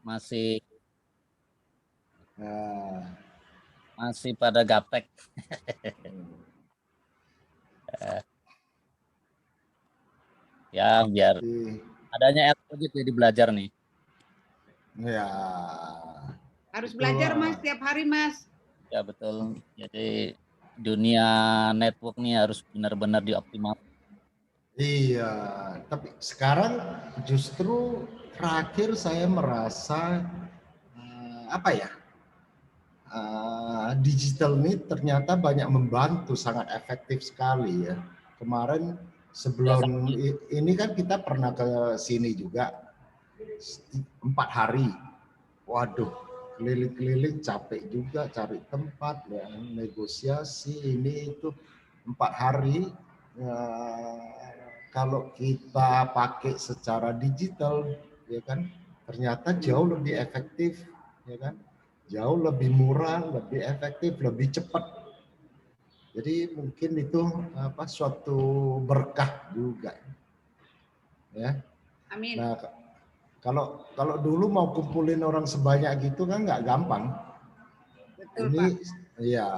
masih Nah, masih pada gaptek. Ya biar jadi, adanya project jadi belajar nih. ya Harus itu, belajar Mas setiap hari Mas. Ya betul. Jadi dunia network nih harus benar-benar dioptimal. iya. Tapi sekarang justru terakhir saya merasa apa ya? Digital ini ternyata banyak membantu, sangat efektif sekali ya. Kemarin sebelum ini kan kita pernah ke sini juga 4 hari. Waduh, keliling-keliling capek juga cari tempat ya, negosiasi ini itu 4 hari. Ya, kalau kita pakai secara digital ya kan ternyata jauh lebih efektif ya kan. Jauh lebih murah, lebih efektif, lebih cepat. Jadi mungkin itu suatu berkah juga, ya. Amin. Nah, kalau dulu mau kumpulin orang sebanyak gitu kan nggak gampang. Betul, Ini, Pak. ya,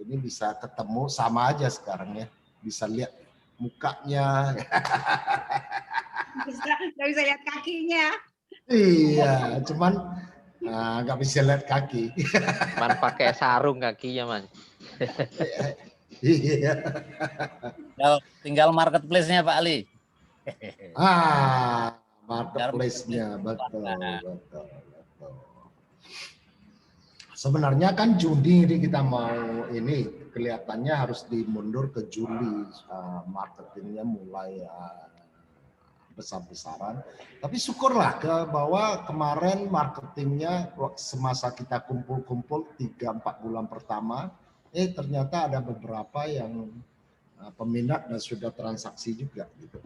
ini bisa ketemu sama aja sekarang ya, bisa lihat mukanya. Nggak bisa lihat kakinya. Iya, cuman nggak bisa lihat kaki. Cuman pakai sarung kakinya, Mas. Iya. Tinggal marketplace-nya Pak Ali. Marketplace-nya betul. Sebenarnya kan Juni ini kita mau ini kelihatannya harus dimundur ke Juli, marketingnya mulai besar-besaran. Tapi syukurlah bahwa kemarin marketingnya semasa kita kumpul-kumpul 3-4 bulan pertama, ternyata ada beberapa yang peminat dan sudah transaksi juga gitu.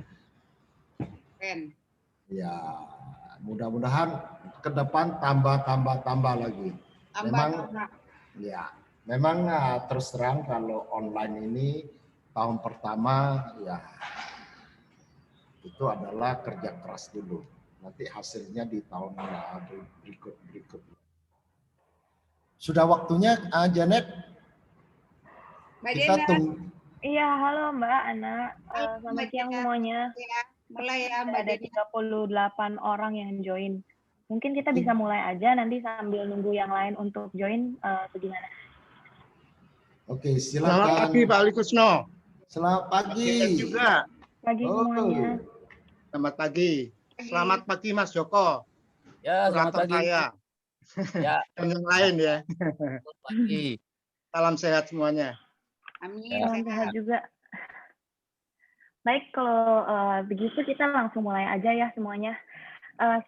Keren. Ya, mudah-mudahan ke depan tambah lagi. Memang terus terang kalau online ini tahun pertama ya itu adalah kerja keras dulu. Nanti hasilnya di tahun berikut. Sudah waktunya Janet. Kita tunggu. Iya, halo Mbak Ana. Selamat siang semuanya. Ya, mulai ya Mbak. Ada 38 orang yang join. Mungkin kita bisa mulai aja nanti sambil nunggu yang lain untuk join bagaimana? Oke, silakan. Selamat pagi Pak Ali Kusno. Selamat pagi. Juga. Pagi semuanya. Selamat pagi. Selamat pagi Mas Joko. Ya, selamat pagi. Saya. Ya. Dan yang lain ya. Selamat pagi. Salam sehat semuanya. Amin. Salam sehat juga. Baik, kalau begitu kita langsung mulai aja ya semuanya.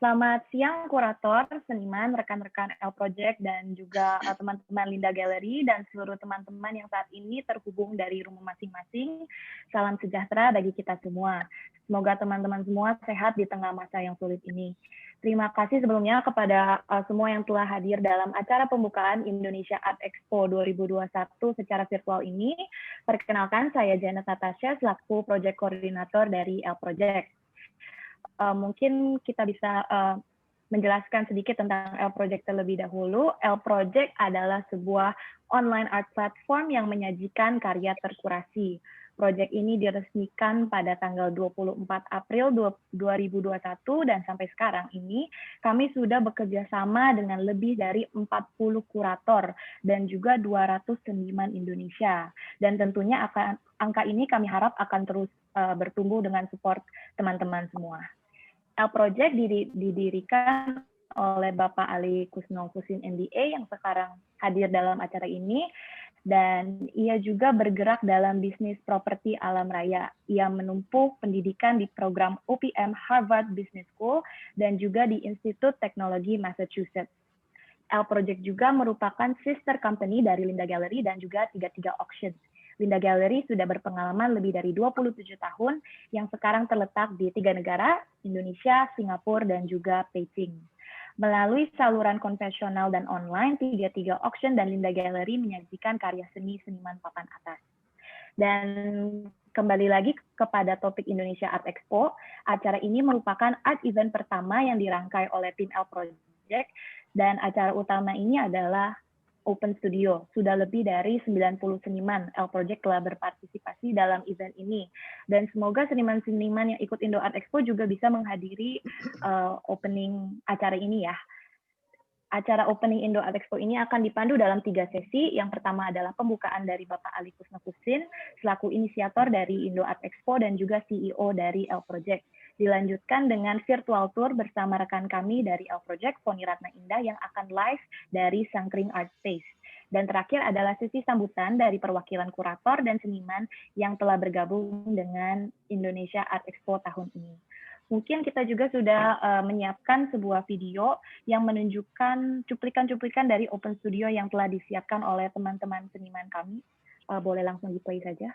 Selamat siang kurator, seniman, rekan-rekan L Project, dan juga teman-teman Linda Gallery, dan seluruh teman-teman yang saat ini terhubung dari rumah masing-masing. Salam sejahtera bagi kita semua. Semoga teman-teman semua sehat di tengah masa yang sulit ini. Terima kasih sebelumnya kepada semua yang telah hadir dalam acara pembukaan Indonesia Art Expo 2021 secara virtual ini. Perkenalkan, saya Janet Natasha, selaku Project Koordinator dari L Project. Mungkin kita bisa menjelaskan sedikit tentang L Project terlebih dahulu. L Project adalah sebuah online art platform yang menyajikan karya terkurasi. Proyek ini diresmikan pada tanggal 24 April 2021 dan sampai sekarang ini kami sudah bekerja sama dengan lebih dari 40 kurator dan juga 200 seniman Indonesia. Dan tentunya angka ini kami harap akan terus bertumbuh dengan support teman-teman semua. L Project didirikan oleh Bapak Ali Kusno Kusin MBA yang sekarang hadir dalam acara ini, dan ia juga bergerak dalam bisnis properti alam raya. Ia menempuh pendidikan di program UPM Harvard Business School dan juga di Institut Teknologi Massachusetts. L Project juga merupakan sister company dari Linda Gallery dan juga 33 Auction. Linda Gallery sudah berpengalaman lebih dari 27 tahun yang sekarang terletak di 3 negara, Indonesia, Singapura, dan juga Beijing. Melalui saluran konvensional dan online, 33 Auction dan Linda Gallery menyajikan karya seni seniman papan atas. Dan Kembali lagi kepada topik Indonesia Art Expo, acara ini merupakan art event pertama yang dirangkai oleh tim L Project, dan acara utama ini adalah Open Studio. Sudah lebih dari 90 seniman L Project telah berpartisipasi dalam event ini. Dan semoga seniman-seniman yang ikut Indo Art Expo juga bisa menghadiri opening acara ini ya. Acara opening Indo Art Expo ini akan dipandu dalam 3 sesi. Yang pertama adalah pembukaan dari Bapak Ali Kusnakusin, selaku inisiator dari Indo Art Expo dan juga CEO dari L Project. Dilanjutkan dengan virtual tour bersama rekan kami dari L Project, Foni Ratna Indah, yang akan live dari Sangkring Art Space. Dan terakhir adalah sesi sambutan dari perwakilan kurator dan seniman yang telah bergabung dengan Indonesia Art Expo tahun ini. Mungkin kita juga sudah menyiapkan sebuah video yang menunjukkan cuplikan-cuplikan dari Open Studio yang telah disiapkan oleh teman-teman seniman kami. Boleh langsung di-play saja.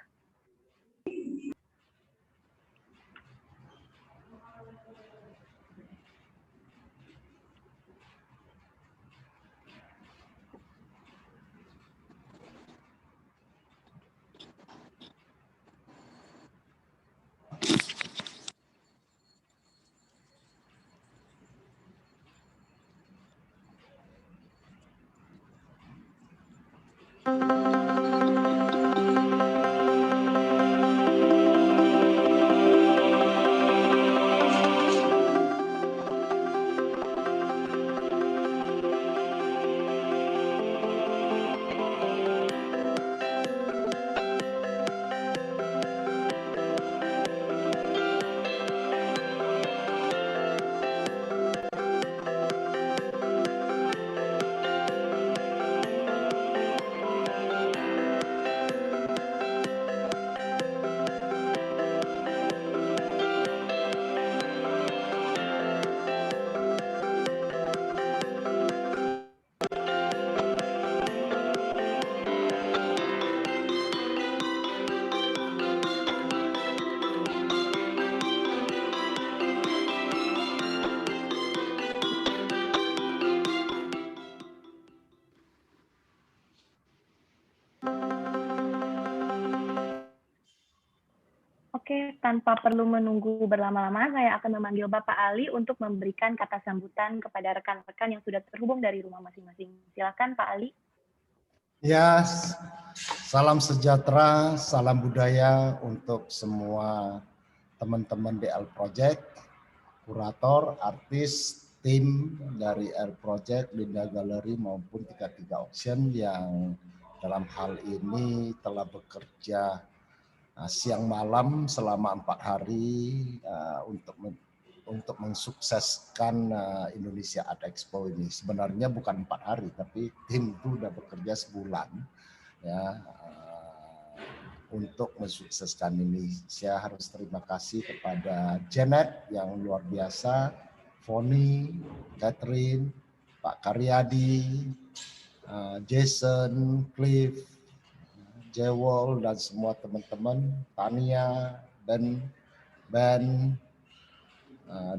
Oke, tanpa perlu menunggu berlama-lama, saya akan memanggil Bapak Ali untuk memberikan kata sambutan kepada rekan-rekan yang sudah terhubung dari rumah masing-masing. Silakan Pak Ali. Ya, salam sejahtera, salam budaya untuk semua teman-teman di L Project, kurator, artis, tim dari L Project, Linda Gallery maupun 33 Auction yang dalam hal ini telah bekerja siang malam selama 4 hari untuk mensukseskan Indonesia Art Expo ini. Sebenarnya bukan 4 hari, tapi tim itu sudah bekerja sebulan ya untuk mensukseskan ini. Saya harus terima kasih kepada Janet yang luar biasa, Foni, Catherine, Pak Karyadi, Jason, Cliff, Jewol, dan semua teman-teman, Tania, Ben,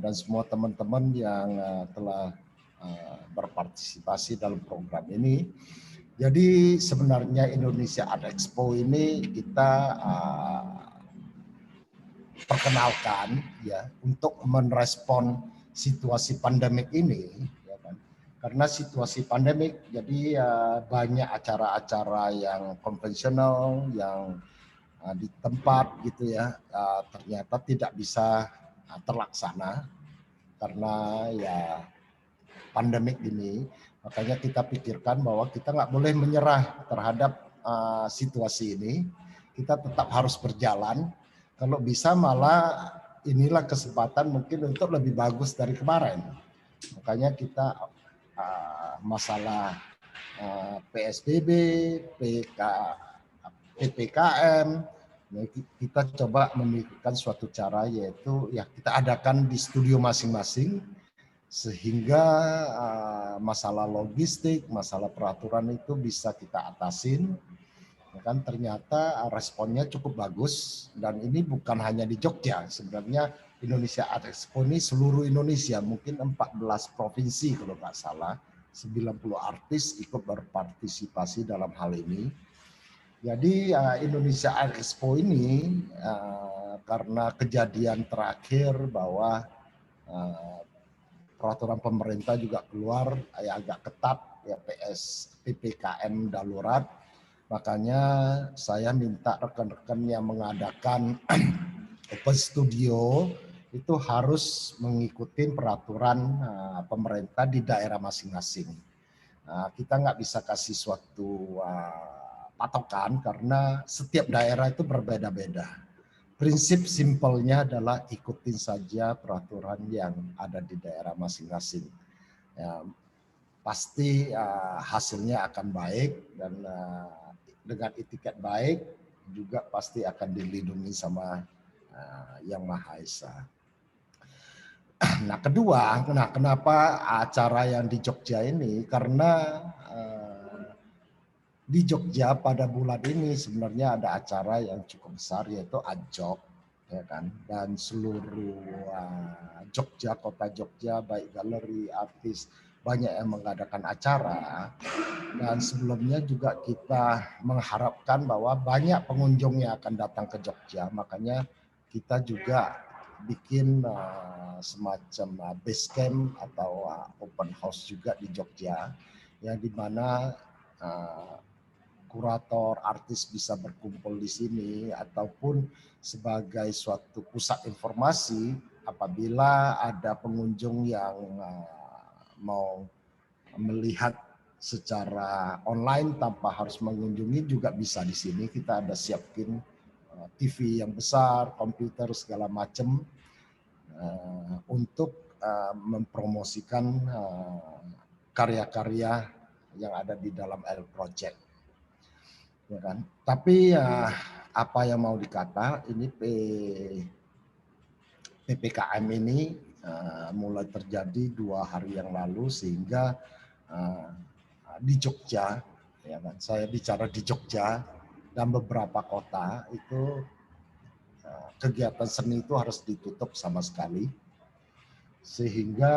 dan semua teman-teman yang telah berpartisipasi dalam program ini. Jadi sebenarnya Indonesia Art Expo ini kita perkenalkan ya untuk merespon situasi pandemik ini. Karena situasi pandemik, jadi banyak acara-acara yang konvensional, yang di tempat gitu ya, ternyata tidak bisa terlaksana karena ya pandemik ini. Makanya kita pikirkan bahwa kita nggak boleh menyerah terhadap situasi ini. Kita tetap harus berjalan. Kalau bisa malah inilah kesempatan mungkin untuk lebih bagus dari kemarin. Makanya kita masalah PSBB, PPKM, kita coba memikirkan suatu cara yaitu ya kita adakan di studio masing-masing sehingga masalah logistik, masalah peraturan itu bisa kita atasin. Kan ternyata responnya cukup bagus dan ini bukan hanya di Jogja, sebenarnya Indonesia Art Expo ini seluruh Indonesia, mungkin 14 provinsi kalau nggak salah, 90 artis ikut berpartisipasi dalam hal ini. Jadi Indonesia Art Expo ini karena kejadian terakhir bahwa peraturan pemerintah juga keluar agak ketat ya, PPKM darurat, makanya saya minta rekan-rekan yang mengadakan open studio itu harus mengikuti peraturan pemerintah di daerah masing-masing. Kita nggak bisa kasih suatu patokan karena setiap daerah itu berbeda-beda. Prinsip simpelnya adalah ikutin saja peraturan yang ada di daerah masing-masing. Ya, pasti hasilnya akan baik dan dengan etiket baik juga pasti akan dilindungi sama Yang Maha Esa. Nah kedua, kenapa acara yang di Jogja ini? Karena di Jogja pada bulan ini sebenarnya ada acara yang cukup besar yaitu AJOK, ya kan? Dan seluruh Jogja, kota Jogja, baik galeri, artis, banyak yang mengadakan acara. Dan sebelumnya juga kita mengharapkan bahwa banyak pengunjung yang akan datang ke Jogja, makanya kita juga bikin semacam base camp atau open house juga di Jogja, yang dimana kurator, artis bisa berkumpul di sini ataupun sebagai suatu pusat informasi apabila ada pengunjung yang mau melihat secara online tanpa harus mengunjungi juga bisa di sini. Kita ada siapin TV yang besar, komputer segala macam untuk mempromosikan karya-karya yang ada di dalam L Project. Ya kan? Tapi apa yang mau dikata, ini PPKM ini mulai terjadi 2 hari yang lalu sehingga di Jogja, ya kan, saya bicara di Jogja dan beberapa kota itu kegiatan seni itu harus ditutup sama sekali, sehingga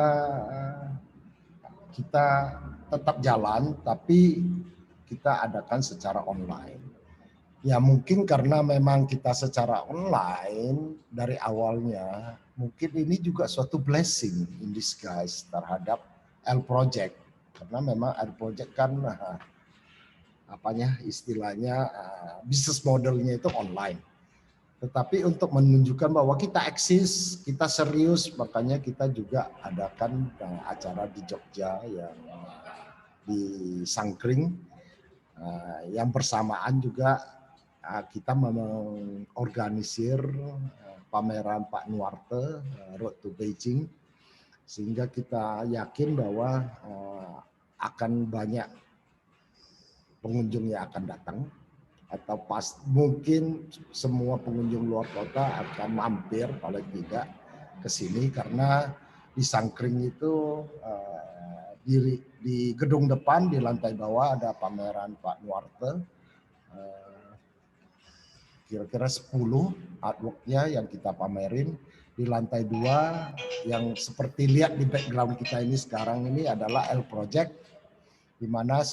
kita tetap jalan tapi kita adakan secara online. Ya mungkin karena memang kita secara online dari awalnya, mungkin ini juga suatu blessing in disguise terhadap L Project. Karena memang L Project kan istilahnya bisnis modelnya itu online. Tetapi untuk menunjukkan bahwa kita eksis, kita serius, makanya kita juga adakan acara di Jogja yang di Sangkring. Yang bersamaan juga kita mengorganisir pameran Pak Nuarte Road to Beijing, sehingga kita yakin bahwa akan banyak pengunjung yang akan datang, atau mungkin semua pengunjung luar kota akan mampir paling tidak ke sini, karena di Sangkring itu di gedung depan di lantai bawah ada pameran Pak Nuarte, kira-kira 10 artwork-nya yang kita pamerin. Di lantai 2 yang seperti lihat di background kita ini sekarang ini adalah L Project, di mana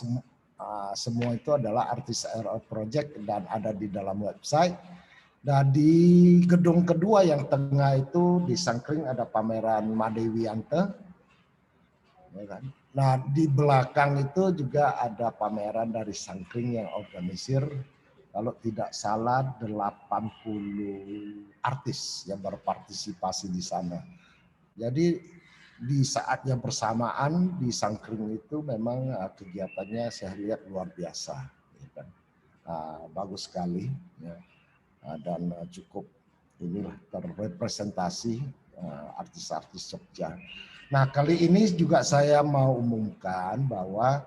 semua itu adalah artis L Project dan ada di dalam website. Dan di gedung kedua yang tengah itu di Sangkring ada pameran Madewi Yante, ya kan? Nah di belakang itu juga ada pameran dari Sangkring yang organisir, kalau tidak salah 80 artis yang berpartisipasi di sana. Jadi di saat yang bersamaan di Sangkring itu memang kegiatannya saya lihat luar biasa, ya kan? Bagus sekali, ya. Dan cukup inilah terrepresentasi artis-artis Jogja. Nah kali ini juga saya mau umumkan bahwa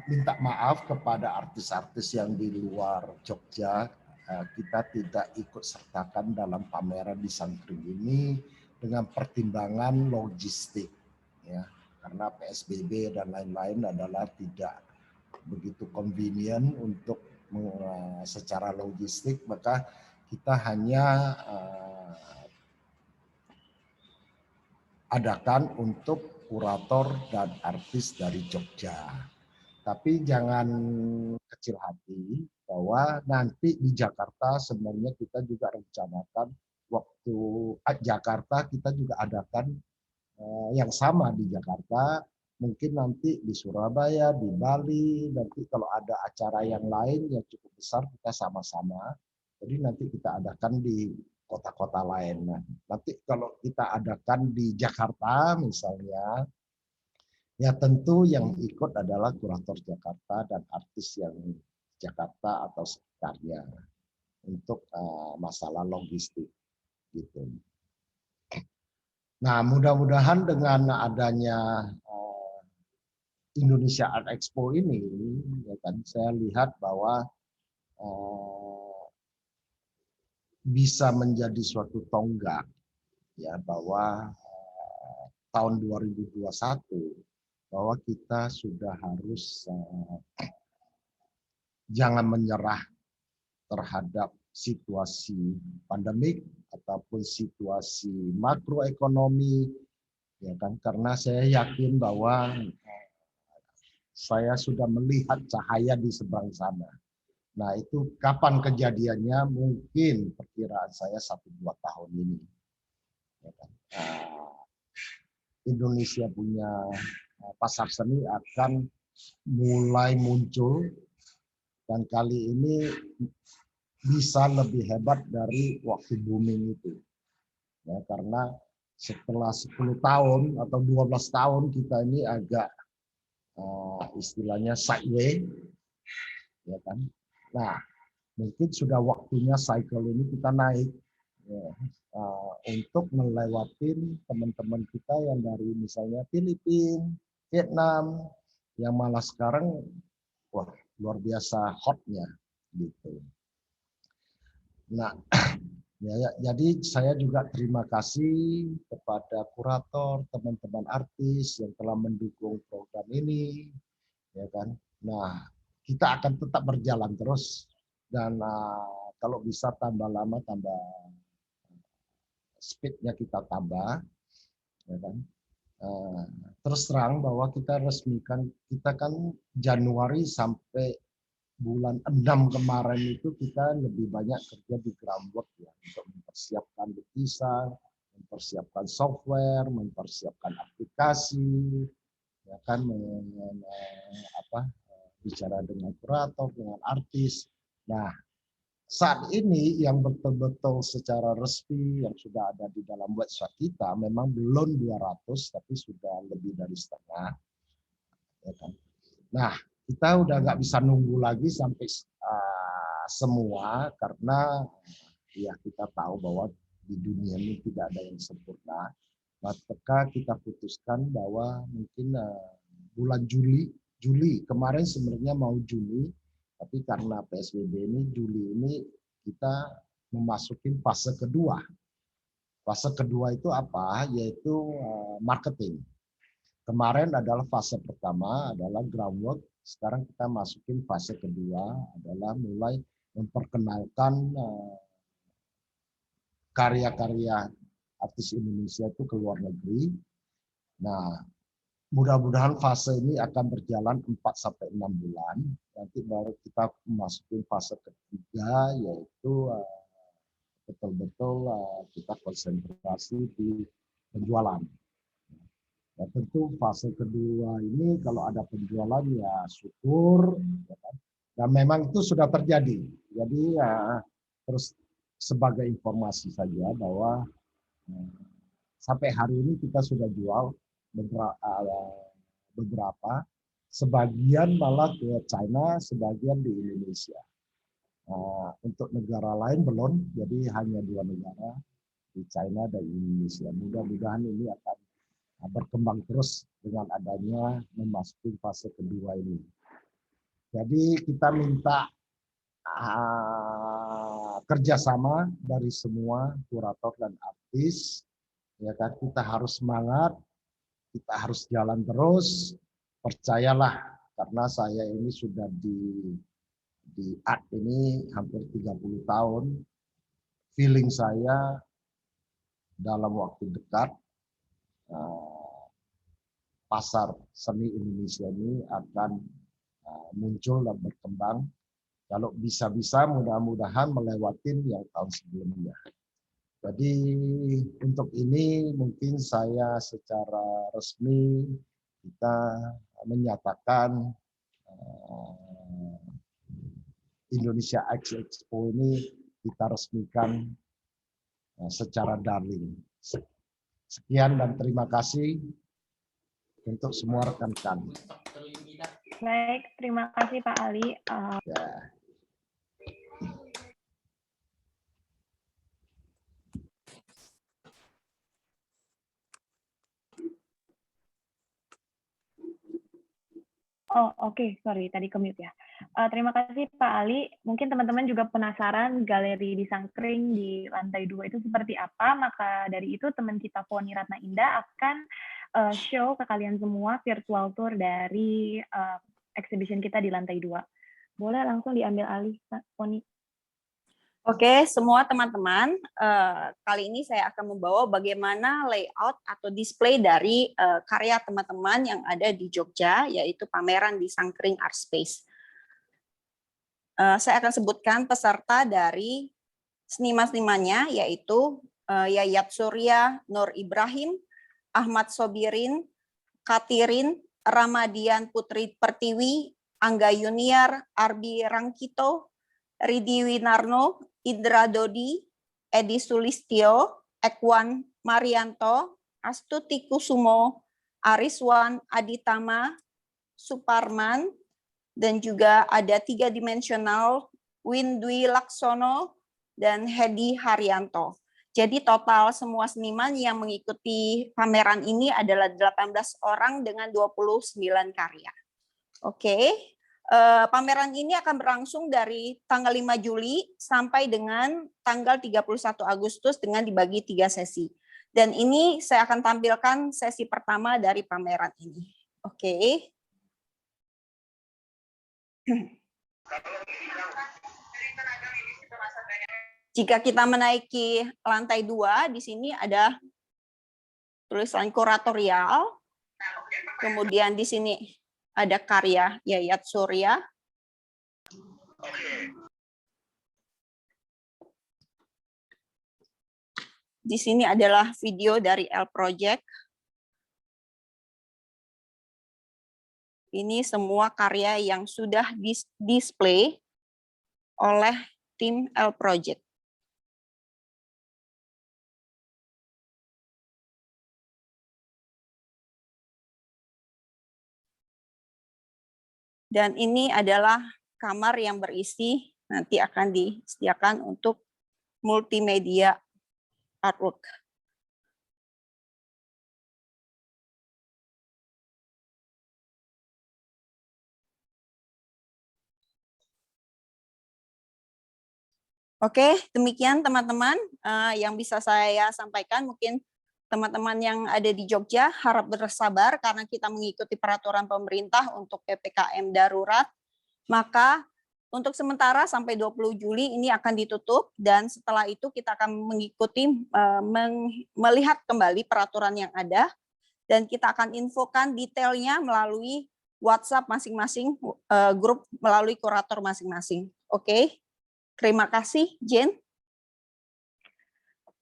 minta maaf kepada artis-artis yang di luar Jogja, kita tidak ikut sertakan dalam pameran di Sangkring ini dengan pertimbangan logistik, ya, karena PSBB dan lain-lain adalah tidak begitu convenient untuk secara logistik, maka kita hanya adakan untuk kurator dan artis dari Jogja. tapi jangan kecil hati bahwa nanti di Jakarta sebenarnya kita juga rencanakan waktu Jakarta kita juga adakan yang sama di Jakarta, mungkin nanti di Surabaya, di Bali, nanti kalau ada acara yang lain yang cukup besar kita sama-sama. Jadi nanti kita adakan di kota-kota lain. Nah, nanti kalau kita adakan di Jakarta misalnya, ya tentu yang ikut adalah kurator Jakarta dan artis yang Jakarta atau sekitarnya untuk masalah logistik gitu. Nah, mudah-mudahan dengan adanya Indonesia Art Expo ini, ya kan, saya lihat bahwa bisa menjadi suatu tonggak, ya, bahwa tahun 2021 bahwa kita sudah harus jangan menyerah terhadap situasi pandemik ataupun situasi makroekonomi, ya kan, karena saya yakin bahwa saya sudah melihat cahaya di seberang sana. Nah, itu kapan kejadiannya? Mungkin perkiraan saya 1-2 tahun ini. Ya kan? Indonesia punya pasar seni akan mulai muncul dan kali ini bisa lebih hebat dari waktu booming itu. Ya, karena setelah 10 tahun atau 12 tahun kita ini agak istilahnya sideways, ya kan. Nah, mungkin sudah waktunya cycle ini kita naik, ya, untuk melewati teman-teman kita yang dari misalnya Filipina, Vietnam, yang malah sekarang wah luar biasa hotnya gitu. Nah, ya, jadi saya juga terima kasih kepada kurator, teman-teman artis yang telah mendukung program ini, ya kan. Nah, kita akan tetap berjalan terus dan kalau bisa tambah lama tambah speednya kita tambah, ya kan. Terus terang bahwa kita resmikan, kita kan Januari sampai bulan 6 kemarin itu kita lebih banyak kerja di groundwork ya, untuk mempersiapkan lukisan, mempersiapkan software, mempersiapkan aplikasi, ya kan, bicara dengan kurator, dengan artis. Nah, saat ini yang betul-betul secara resmi yang sudah ada di dalam website kita memang belum 200 tapi sudah lebih dari setengah, ya kan. Nah, kita udah nggak bisa nunggu lagi sampai semua karena ya kita tahu bahwa di dunia ini tidak ada yang sempurna. Maka kita putuskan bahwa mungkin bulan Juli kemarin sebenarnya mau Juni, tapi karena PSBB ini Juli ini kita memasuki fase kedua. Fase kedua itu apa? Yaitu marketing. Kemarin adalah fase pertama adalah groundwork. Sekarang kita masukin fase kedua adalah mulai memperkenalkan karya-karya artis Indonesia itu ke luar negeri. Nah, mudah-mudahan fase ini akan berjalan 4-6 bulan. Nanti baru kita masukin fase ketiga, yaitu betul-betul kita konsentrasi di penjualan. Ya, tentu fase kedua ini kalau ada penjualan ya syukur, ya kan? Dan memang itu sudah terjadi. Jadi ya, terus sebagai informasi saja bahwa sampai hari ini kita sudah jual beberapa, sebagian malah ke China, sebagian di Indonesia. Untuk negara lain belum, jadi hanya 2 negara, di China dan Indonesia. Mudah-mudahan ini akan berkembang terus dengan adanya memasuki fase kedua ini. Jadi kita minta kerjasama dari semua kurator dan artis, ya kan. Kita harus semangat, kita harus jalan terus, percayalah karena saya ini sudah di art ini hampir 30 tahun, feeling saya dalam waktu dekat pasar seni Indonesia ini akan muncul dan berkembang. Kalau bisa-bisa mudah-mudahan melewatin yang tahun sebelumnya. Jadi untuk ini mungkin saya secara resmi kita menyatakan Indonesia X Expo ini kita resmikan secara daring. Sekian dan terima kasih untuk semua rekan-rekan. Baik, terima kasih Pak Ali. Ya. Oh, oke, sorry, tadi ke-mute ya. Terima kasih Pak Ali. Mungkin teman-teman juga penasaran galeri di Sangkring di lantai 2 itu seperti apa, maka dari itu teman kita Foni Ratna Indah akan show ke kalian semua virtual tour dari exhibition kita di lantai 2. Boleh langsung diambil alih, Pak Foni. Oke, semua teman-teman, kali ini saya akan membawa bagaimana layout atau display dari karya teman-teman yang ada di Jogja, yaitu pameran di Sangkring Art Space. Saya akan sebutkan peserta dari seniman-senimannya, yaitu Yayat Surya, Nur Ibrahim, Ahmad Sobirin, Katirin, Ramadian Putri Pertiwi, Angga Yuniar, Arbi Rangkito, Ridi Winarno, Indra Dodi, Edi Sulistyo, Ekwan Marianto, Astuti Kusumo, Ariswan Aditama, Suparman, dan juga ada 3-dimensional Windwi Laksono dan Hedi Haryanto. Jadi total semua seniman yang mengikuti pameran ini adalah 18 orang dengan 29 karya. Oke. Pameran ini akan berlangsung dari tanggal 5 Juli sampai dengan tanggal 31 Agustus dengan dibagi 3 sesi. Dan ini saya akan tampilkan sesi pertama dari pameran ini. Oke. Jika kita menaiki lantai 2, di sini ada tulisan kuratorial. Kemudian di sini ada karya Yayat Surya. Di sini adalah video dari L Project. Ini semua karya yang sudah display oleh tim L Project. Dan ini adalah kamar yang berisi, nanti akan disediakan untuk multimedia artwork. Oke, demikian teman-teman yang bisa saya sampaikan. Mungkin teman-teman yang ada di Jogja harap bersabar karena kita mengikuti peraturan pemerintah untuk PPKM darurat. Maka untuk sementara sampai 20 Juli ini akan ditutup dan setelah itu kita akan mengikuti melihat kembali peraturan yang ada dan kita akan infokan detailnya melalui WhatsApp masing-masing grup melalui kurator masing-masing. Oke. Terima kasih, Jen.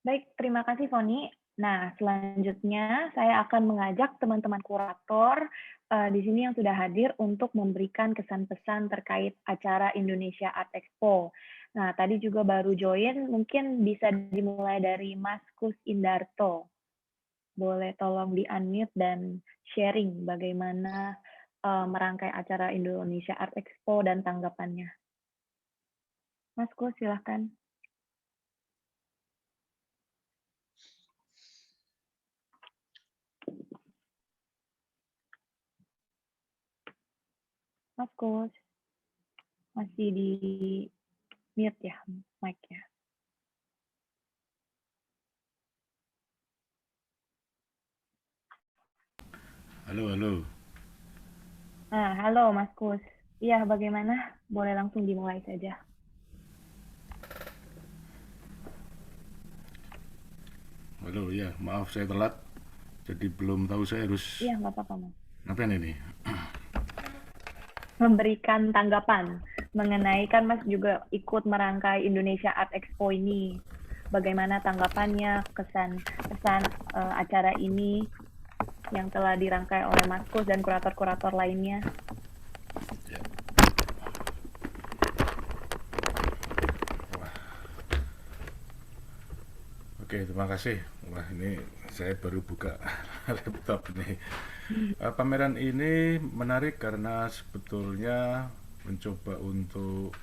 Baik, terima kasih Foni. Nah, selanjutnya saya akan mengajak teman-teman kurator di sini yang sudah hadir untuk memberikan kesan-pesan terkait acara Indonesia Art Expo. Nah, tadi juga baru join, mungkin bisa dimulai dari Mas Kus Indarto. Boleh tolong di-unmute dan sharing bagaimana merangkai acara Indonesia Art Expo dan tanggapannya. Mas Kus, silahkan. Mas Kus, masih di mute ya mic-nya. Halo, halo. Nah, halo Mas Kus. Iya, bagaimana? Boleh langsung dimulai saja. Halo, ya, maaf saya telat. Jadi belum tahu saya harus Iya, nggak apa-apa, Mas. ngapain ini. memberikan tanggapan mengenai, kan Mas juga ikut merangkai Indonesia Art Expo ini. Bagaimana tanggapannya, kesan acara ini yang telah dirangkai oleh Mas Kus dan kurator-kurator lainnya? Ya. Oke, terima kasih. Wah, ini saya baru buka laptop ini. Pameran ini menarik karena sebetulnya mencoba untuk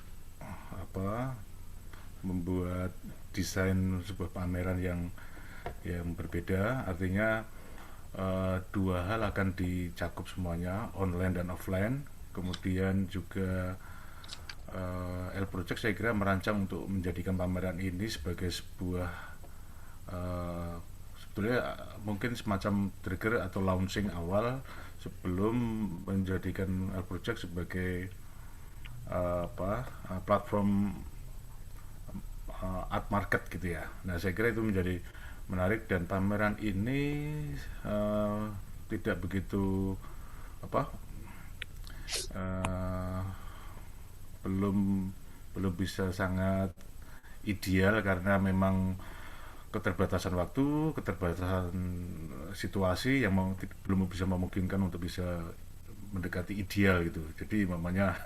membuat desain sebuah pameran yang berbeda. Artinya dua hal akan dicakup semuanya, online dan offline. Kemudian juga L Project saya kira merancang untuk menjadikan pameran ini sebagai sebuah sebetulnya mungkin semacam trigger atau launching awal sebelum menjadikan L Project sebagai platform art market gitu ya. Nah, saya kira itu menjadi menarik, dan pameran ini tidak begitu belum bisa sangat ideal karena memang keterbatasan waktu, keterbatasan situasi yang belum bisa memungkinkan untuk bisa mendekati ideal gitu. Jadi mamanya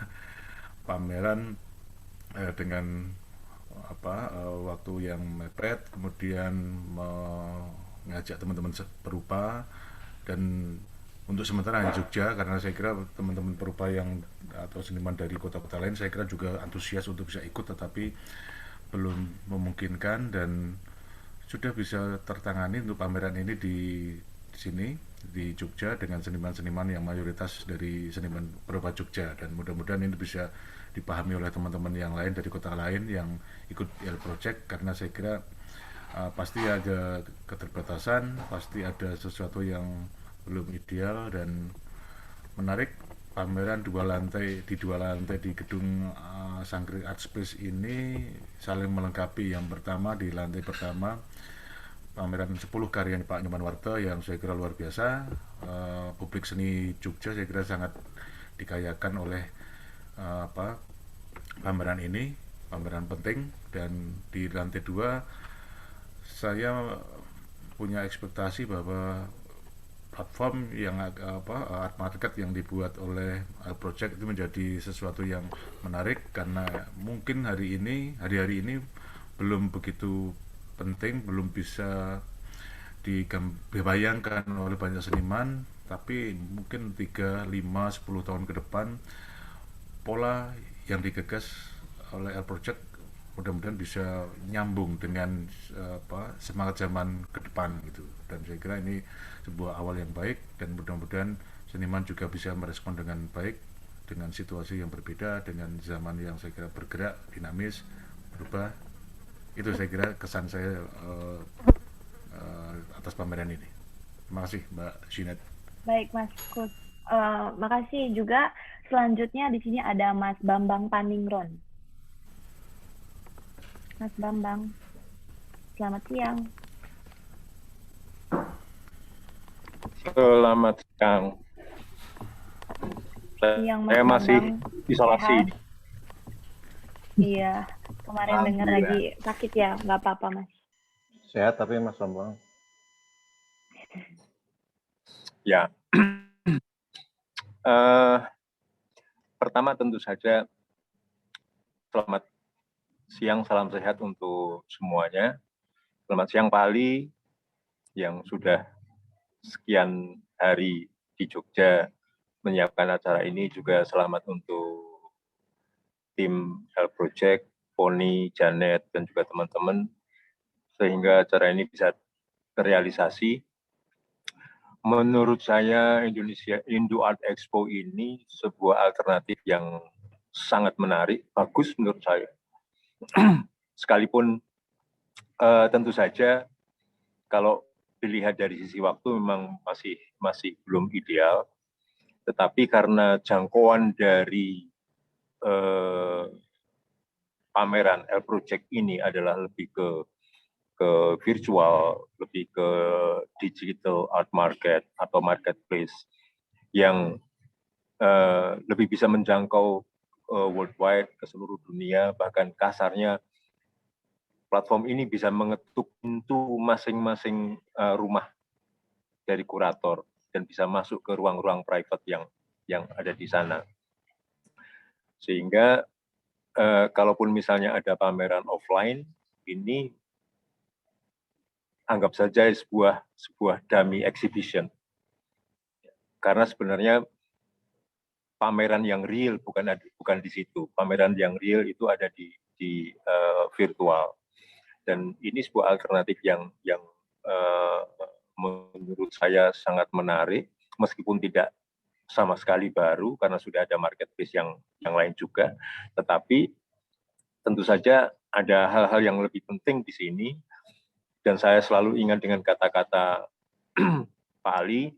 pameran dengan waktu yang mepet, kemudian mengajak teman-teman perupa, dan untuk sementara di Jogja, karena saya kira teman-teman perupa yang atau seniman dari kota-kota lain saya kira juga antusias untuk bisa ikut, tetapi belum memungkinkan dan sudah bisa tertangani untuk pameran ini di sini di Jogja dengan seniman-seniman yang mayoritas dari seniman perupa Jogja, dan mudah-mudahan ini bisa dipahami oleh teman-teman yang lain dari kota lain yang ikut L Project, karena saya kira pasti ada keterbatasan, pasti ada sesuatu yang belum ideal. Dan menarik, pameran dua lantai di gedung Sangkring Art Space ini saling melengkapi. Yang pertama, di lantai pertama pameran 10 karya Pak Nyoman Warta yang saya kira luar biasa. Publik seni Jogja saya kira sangat dikayakan oleh pameran ini, pameran penting. Dan di lantai 2 saya punya ekspektasi bahwa platform yang art market yang dibuat oleh L Project itu menjadi sesuatu yang menarik, karena mungkin hari-hari ini belum begitu penting, belum bisa dibayangkan oleh banyak seniman, tapi mungkin 3, 5, 10 tahun ke depan pola yang digagas oleh L Project mudah-mudahan bisa nyambung dengan semangat zaman ke depan gitu. Dan saya kira ini sebuah awal yang baik, dan mudah-mudahan seniman juga bisa merespon dengan baik dengan situasi yang berbeda, dengan zaman yang saya kira bergerak, dinamis, berubah. Itu saya kira kesan saya atas pameran ini. Terima kasih Mbak Sinet. Baik Mas Kus, makasih juga. Selanjutnya di sini ada Mas Bambang Paningron. Mas Bambang, selamat siang. Selamat siang. Saya masih isolasi. Sehat? Iya, kemarin dengar lagi sakit ya, nggak apa-apa Mas. Sehat tapi Mas Bambang. Ya. Pertama tentu saja selamat siang, salam sehat untuk semuanya. Selamat siang Pak Ali yang sudah sekian hari di Jogja menyiapkan acara ini. Juga selamat untuk tim L Project, Poni, Janet, dan juga teman-teman, sehingga acara ini bisa terrealisasi. Menurut saya Indo Art Expo ini sebuah alternatif yang sangat menarik, bagus menurut saya. Sekalipun tentu saja kalau dilihat dari sisi waktu memang masih belum ideal, tetapi karena jangkauan dari pameran L Project ini adalah lebih ke virtual, lebih ke digital art market atau marketplace yang lebih bisa menjangkau worldwide ke seluruh dunia, bahkan kasarnya platform ini bisa mengetuk pintu masing-masing rumah dari kurator dan bisa masuk ke ruang-ruang private yang ada di sana. Sehingga kalaupun misalnya ada pameran offline, ini anggap saja sebuah dummy exhibition. Karena sebenarnya pameran yang real bukan di situ. Pameran yang real itu ada di virtual. Dan ini sebuah alternatif yang menurut saya sangat menarik, meskipun tidak sama sekali baru karena sudah ada marketplace yang lain juga. Tetapi tentu saja ada hal-hal yang lebih penting di sini. Dan saya selalu ingat dengan kata-kata Pak Ali,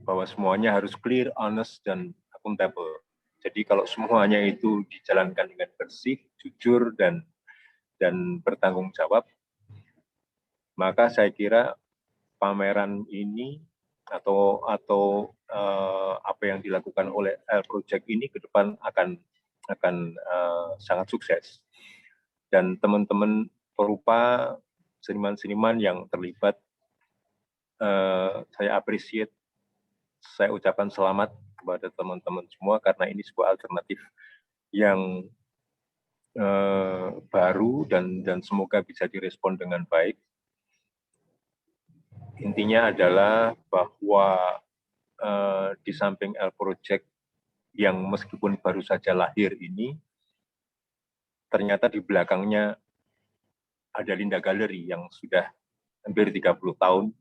bahwa semuanya harus clear, honest, dan accountable. Jadi kalau semuanya itu dijalankan dengan bersih, jujur, dan bertanggung jawab, maka saya kira pameran ini atau apa yang dilakukan oleh L Project ini ke depan akan sangat sukses. Dan teman-teman perupa, seniman-seniman yang terlibat, saya appreciate, saya ucapkan selamat kepada teman-teman semua karena ini sebuah alternatif yang baru dan semoga bisa direspon dengan baik. Intinya adalah bahwa di samping L Project yang meskipun baru saja lahir ini, ternyata di belakangnya ada Linda Gallery yang sudah hampir 30 tahun,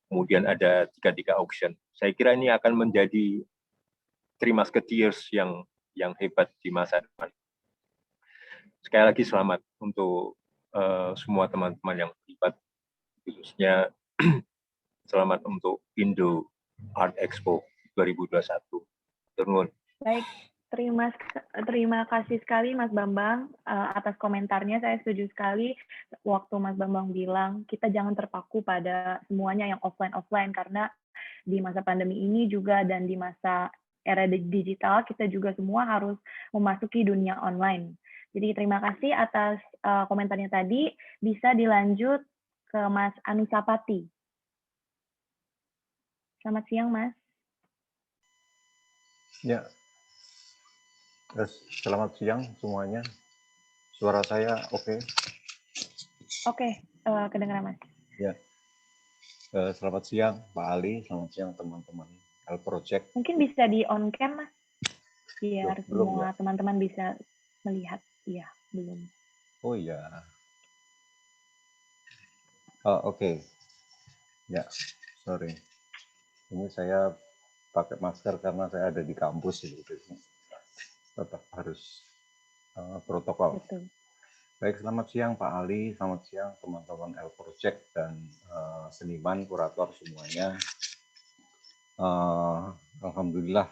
kemudian ada 33 auction. Saya kira ini akan menjadi Three Musketeers yang hebat di masa depan. Sekali lagi selamat untuk semua teman-teman yang terlibat, khususnya selamat untuk Indo Art Expo 2021. Turun. Baik, terima kasih sekali Mas Bambang atas komentarnya. Saya setuju sekali waktu Mas Bambang bilang kita jangan terpaku pada semuanya yang offline karena di masa pandemi ini juga dan di masa era digital kita juga semua harus memasuki dunia online. Jadi terima kasih atas komentarnya tadi. Bisa dilanjut ke Mas Anusapati. Selamat siang, Mas. Ya, selamat siang semuanya. Suara saya oke? Oke, kedengaran Mas. Ya, selamat siang Pak Ali, selamat siang teman-teman L Project. Mungkin bisa di on cam Mas, biar semua ya? teman-teman bisa melihat. Iya, belum. Oh iya. Oke. Ya, sorry. Ini saya pakai masker karena saya ada di kampus gitu. Tetap harus protokol. Betul. Baik, selamat siang Pak Ali, selamat siang teman-teman L Project dan seniman, kurator semuanya. Alhamdulillah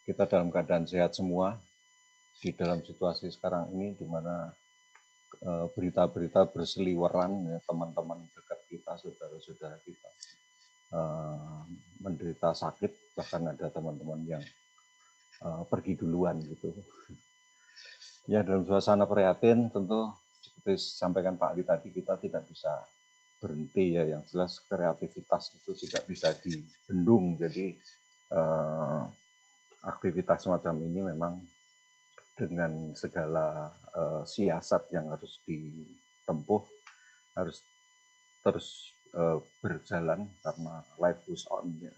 kita dalam keadaan sehat semua di dalam situasi sekarang ini di mana berita-berita berseliweran ya, teman-teman dekat kita, saudara-saudara kita menderita sakit, bahkan ada teman-teman yang pergi duluan gitu. Ya, dalam suasana prihatin tentu seperti disampaikan Pak Ali tadi, kita tidak bisa berhenti ya, yang jelas kreativitas itu tidak bisa dibendung. Jadi aktivitas semacam ini memang dengan segala siasat yang harus ditempuh harus terus berjalan karena life goes on ya.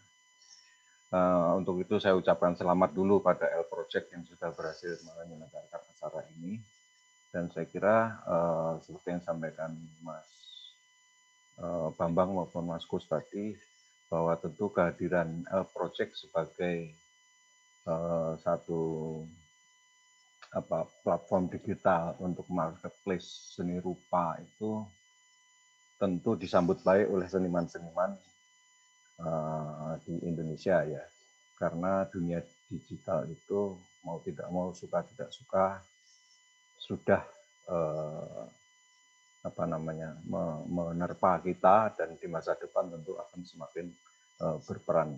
Untuk itu saya ucapkan selamat dulu pada L Project yang sudah berhasil menyelenggarakan acara ini, dan saya kira seperti yang disampaikan Mas Bambang maupun Mas Kus tadi, bahwa tentu kehadiran L Project sebagai satu platform digital untuk marketplace seni rupa itu tentu disambut baik oleh seniman-seniman di Indonesia ya, karena dunia digital itu mau tidak mau, suka tidak suka, sudah menerpa kita, dan di masa depan tentu akan semakin berperan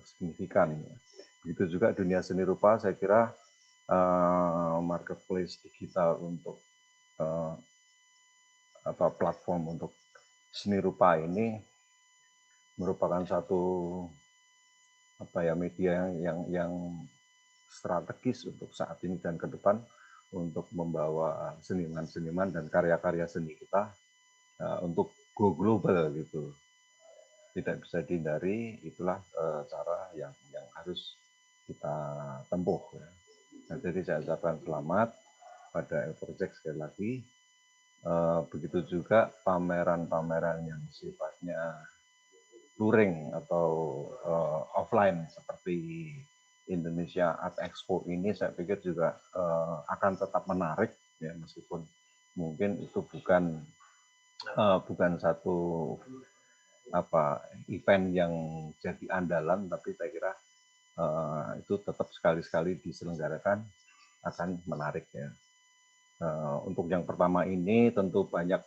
signifikan. Begitu juga dunia seni rupa, saya kira marketplace digital untuk platform untuk seni rupa ini merupakan satu media yang strategis untuk saat ini dan ke depan untuk membawa seniman-seniman dan karya-karya seni kita untuk go global gitu. Tidak bisa dihindari, itulah cara yang harus kita tempuh. Ya. Nah, jadi saya ucapkan selamat pada L-Project sekali lagi. Begitu juga pameran-pameran yang sifatnya touring atau offline seperti Indonesia Art Expo ini, saya pikir juga akan tetap menarik ya, meskipun mungkin itu bukan satu event yang jadi andalan, tapi saya kira itu tetap sekali-sekali diselenggarakan akan menarik ya. Untuk yang pertama ini tentu banyak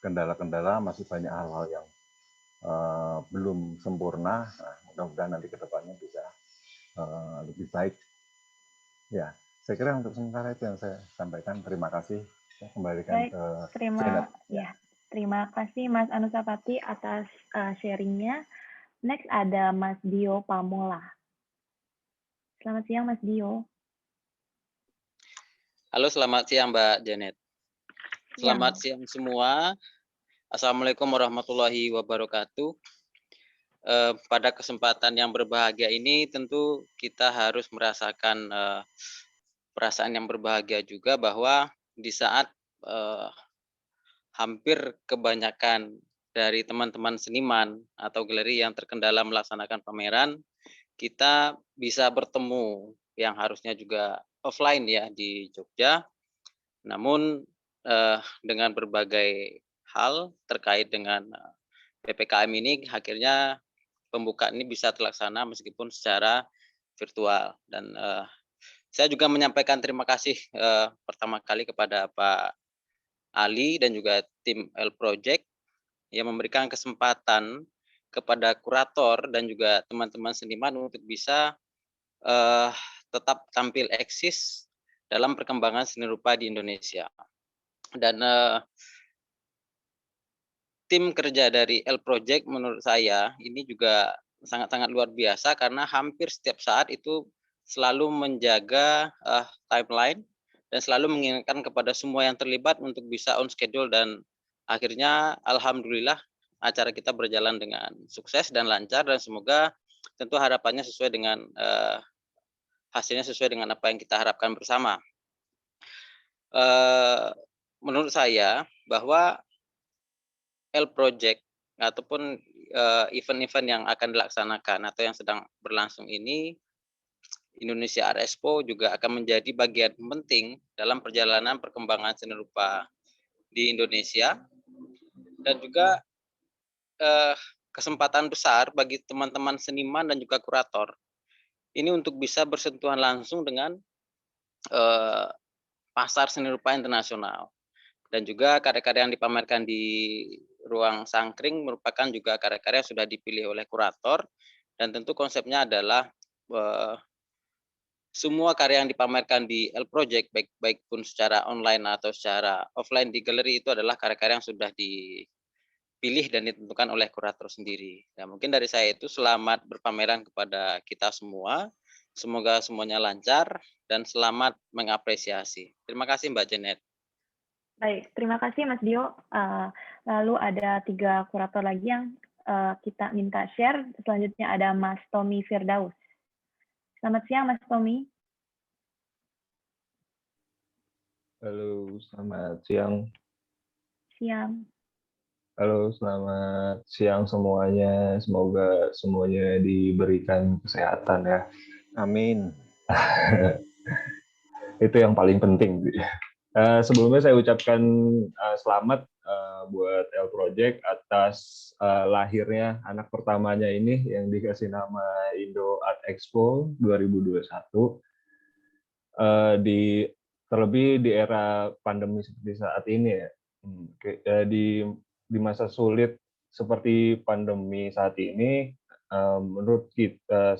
kendala-kendala, masih banyak hal-hal yang belum sempurna. Nah, mudah-mudahan nanti ke depannya bisa lebih baik. Ya, saya kira untuk sementara itu yang saya sampaikan. Terima kasih. Saya kembalikan ke Janet. Terima kasih Mas Anusapati atas sharingnya. Next ada Mas Dio Pamola. Selamat siang Mas Dio. Halo, selamat siang Mbak Janet. Selamat siang semua. Assalamualaikum warahmatullahi wabarakatuh. Pada kesempatan yang berbahagia ini tentu kita harus merasakan perasaan yang berbahagia juga bahwa di saat hampir kebanyakan dari teman-teman seniman atau galeri yang terkendala melaksanakan pameran, kita bisa bertemu yang harusnya juga offline ya di Jogja. Namun dengan berbagai hal terkait dengan PPKM ini, akhirnya pembukaan ini bisa terlaksana meskipun secara virtual. Dan saya juga menyampaikan terima kasih pertama kali kepada Pak Ali dan juga tim L-Project yang memberikan kesempatan kepada kurator dan juga teman-teman seniman untuk bisa tetap tampil eksis dalam perkembangan seni rupa di Indonesia. Dan tim kerja dari L-Project menurut saya ini juga sangat-sangat luar biasa karena hampir setiap saat itu selalu menjaga timeline dan selalu mengingatkan kepada semua yang terlibat untuk bisa on schedule, dan akhirnya alhamdulillah acara kita berjalan dengan sukses dan lancar, dan semoga tentu harapannya sesuai dengan hasilnya sesuai dengan apa yang kita harapkan bersama. Menurut saya bahwa L-Project ataupun event-event yang akan dilaksanakan atau yang sedang berlangsung ini, Indonesia Art Expo juga akan menjadi bagian penting dalam perjalanan perkembangan seni rupa di Indonesia, dan juga kesempatan besar bagi teman-teman seniman dan juga kurator ini untuk bisa bersentuhan langsung dengan pasar seni rupa internasional. Dan juga karya-karya yang dipamerkan di ruang Sangkring merupakan juga karya-karya yang sudah dipilih oleh kurator, dan tentu konsepnya adalah semua karya yang dipamerkan di L-Project, baik pun secara online atau secara offline di galeri, itu adalah karya-karya yang sudah dipilih dan ditentukan oleh kurator sendiri. Dan mungkin dari saya itu selamat berpameran kepada kita semua. Semoga semuanya lancar dan selamat mengapresiasi. Terima kasih Mbak Janet. Baik, terima kasih Mas Dio. Lalu ada 3 kurator lagi yang kita minta share. Selanjutnya ada Mas Tommy Firdaus. Selamat siang Mas Tommy. Halo, selamat siang. Siang. Halo, selamat siang semuanya. Semoga semuanya diberikan kesehatan ya. Amin. Itu yang paling penting. Sebelumnya saya ucapkan selamat buat L-Project atas lahirnya anak pertamanya ini yang dikasih nama Indo Art Expo 2021. Terlebih di era pandemi seperti saat ini ya. Di masa sulit seperti pandemi saat ini, menurut kita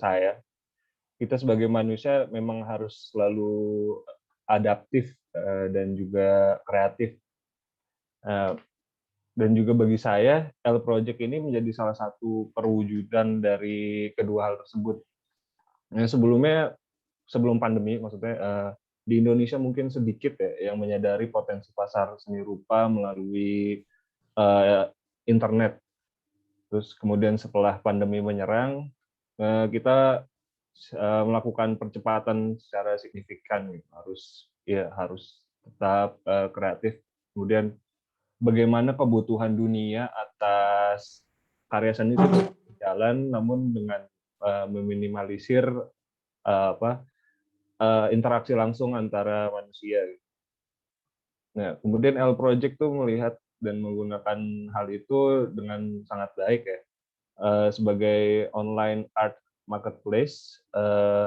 sebagai manusia memang harus selalu adaptif dan juga kreatif. Dan juga bagi saya, L Project ini menjadi salah satu perwujudan dari kedua hal tersebut. Sebelum pandemi, maksudnya di Indonesia mungkin sedikit ya yang menyadari potensi pasar seni rupa melalui internet. Terus kemudian setelah pandemi menyerang, kita melakukan percepatan secara signifikan. Harus tetap kreatif. Kemudian bagaimana kebutuhan dunia atas karya seni itu berjalan, namun dengan meminimalisir interaksi langsung antara manusia. Nah, kemudian L Project tuh melihat dan menggunakan hal itu dengan sangat baik ya. Sebagai online art marketplace,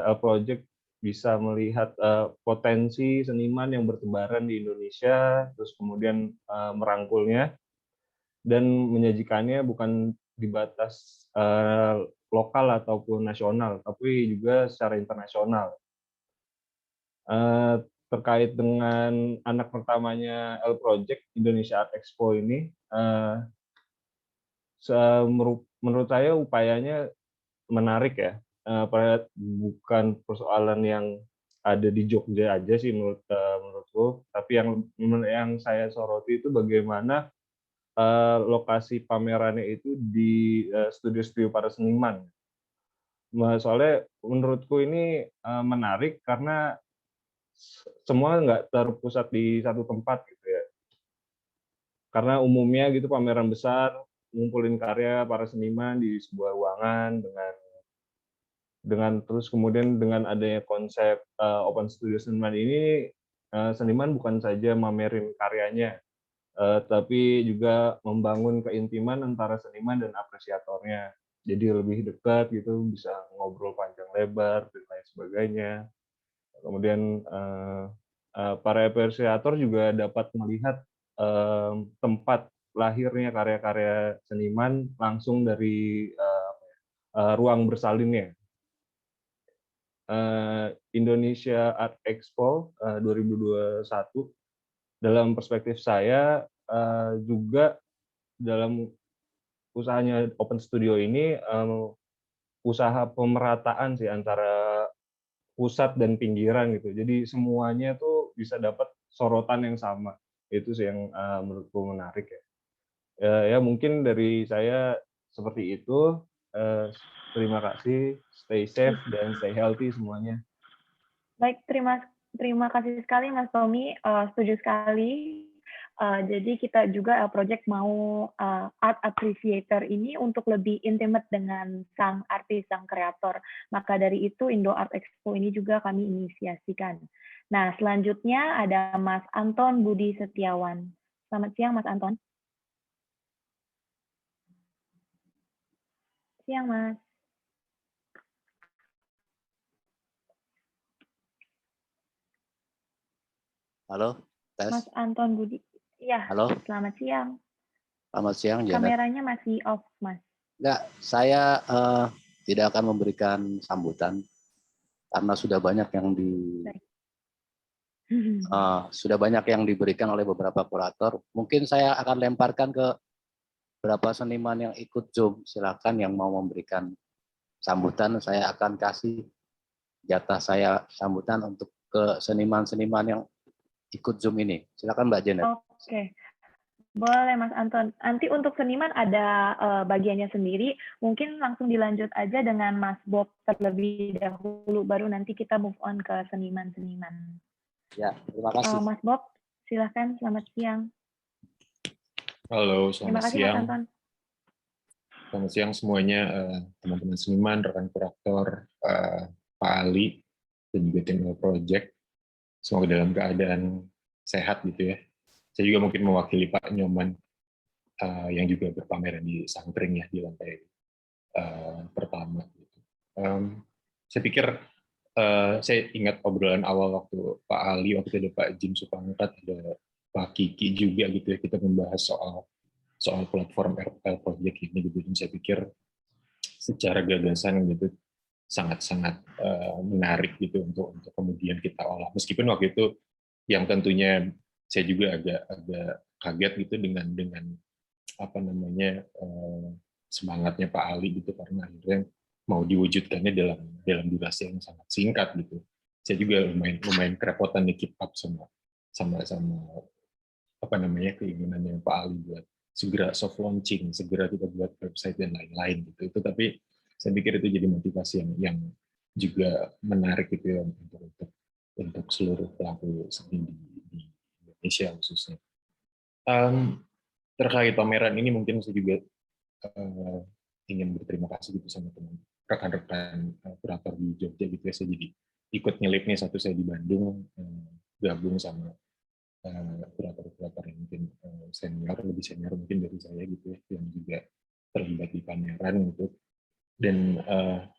L Project bisa melihat potensi seniman yang bertebaran di Indonesia, terus kemudian merangkulnya dan menyajikannya bukan di batas lokal ataupun nasional, tapi juga secara internasional. Terkait dengan anak pertamanya L Project, Indonesia Art Expo ini, menurut saya upayanya menarik ya. Bukan persoalan yang ada di Jogja aja sih menurutku, tapi yang saya soroti itu bagaimana lokasi pamerannya itu di studio-studio para seniman. Soalnya menurutku ini menarik karena semua nggak terpusat di satu tempat gitu ya. Karena umumnya gitu pameran besar ngumpulin karya para seniman di sebuah ruangan dengan terus kemudian dengan adanya konsep open studio seniman ini, seniman bukan saja mamerin karyanya, tapi juga membangun keintiman antara seniman dan apresiatornya. Jadi lebih dekat gitu, bisa ngobrol panjang lebar dan lain sebagainya. Kemudian para apresiator juga dapat melihat tempat lahirnya karya-karya seniman langsung dari ruang bersalinnya. Indonesia Art Expo 2021 dalam perspektif saya juga dalam usahanya Open Studio ini usaha pemerataan sih antara pusat dan pinggiran gitu. Jadi semuanya tuh bisa dapat sorotan yang sama. Itu sih yang menurutku menarik ya. Ya mungkin dari saya seperti itu. Terima kasih, stay safe dan stay healthy semuanya. Baik, terima kasih sekali Mas Tommy, setuju sekali. Jadi kita juga L Project mau art appreciator ini untuk lebih intimate dengan sang artis, sang kreator. Maka dari itu Indo Art Expo ini juga kami inisiasikan. Nah, selanjutnya ada Mas Anton Budi Setiawan. Selamat siang Mas Anton. Siang Mas. Halo, tes. Mas Anton Budi. Ya, halo. Selamat siang. Selamat siang, Janet. Kameranya masih off, Mas. Enggak, saya tidak akan memberikan sambutan karena sudah banyak yang diberikan oleh beberapa kurator. Mungkin saya akan lemparkan ke beberapa seniman yang ikut Zoom. Silakan yang mau memberikan sambutan, saya akan kasih jatah saya sambutan untuk ke seniman-seniman yang ikut Zoom ini. Silakan Mbak Janet. Oke. Boleh Mas Anton. Nanti untuk seniman ada bagiannya sendiri. Mungkin langsung dilanjut aja dengan Mas Bob terlebih dahulu, baru nanti kita move on ke seniman-seniman. Ya, terima kasih. Mas Bob, silakan. Selamat siang. Halo, Terima selamat kasih siang. Mas Anton. Selamat siang semuanya, teman-teman seniman, rekan kurator, Pak Ali, dan juga tim Project. Semoga dalam keadaan sehat gitu ya. Saya juga mungkin mewakili Pak Nyoman yang juga berpameran di Sangkring ya di lantai pertama. Gitu. Saya pikir saya ingat obrolan awal waktu Pak Ali, waktu itu ada Pak Jim Supangkat, ada Pak Kiki juga gitu ya, kita membahas soal platform RPL Project ini gitu. Dan saya pikir secara gagasan gitu sangat-sangat menarik gitu untuk kemudian kita olah. Meskipun waktu itu yang tentunya saya juga agak kaget gitu dengan apa namanya semangatnya Pak Ali gitu, karena akhirnya mau diwujudkannya dalam durasi yang sangat singkat gitu. Saya juga lumayan kerepotan nih keep up sama apa namanya keinginannya Pak Ali buat segera soft launching, segera kita buat website dan lain-lain gitu. Itu tapi saya pikir itu jadi motivasi yang juga menarik gitu ya untuk seluruh pelaku seni di Indonesia khususnya. Terkait pameran ini mungkin saya juga ingin berterima kasih gitu sama teman rekan-rekan kurator di Jogja gitu ya. Saya jadi ikut nyelip nih, satu saya di Bandung gabung sama kurator-kurator yang mungkin lebih senior mungkin dari saya gitu ya, yang juga terlibat di pameran gitu. Dan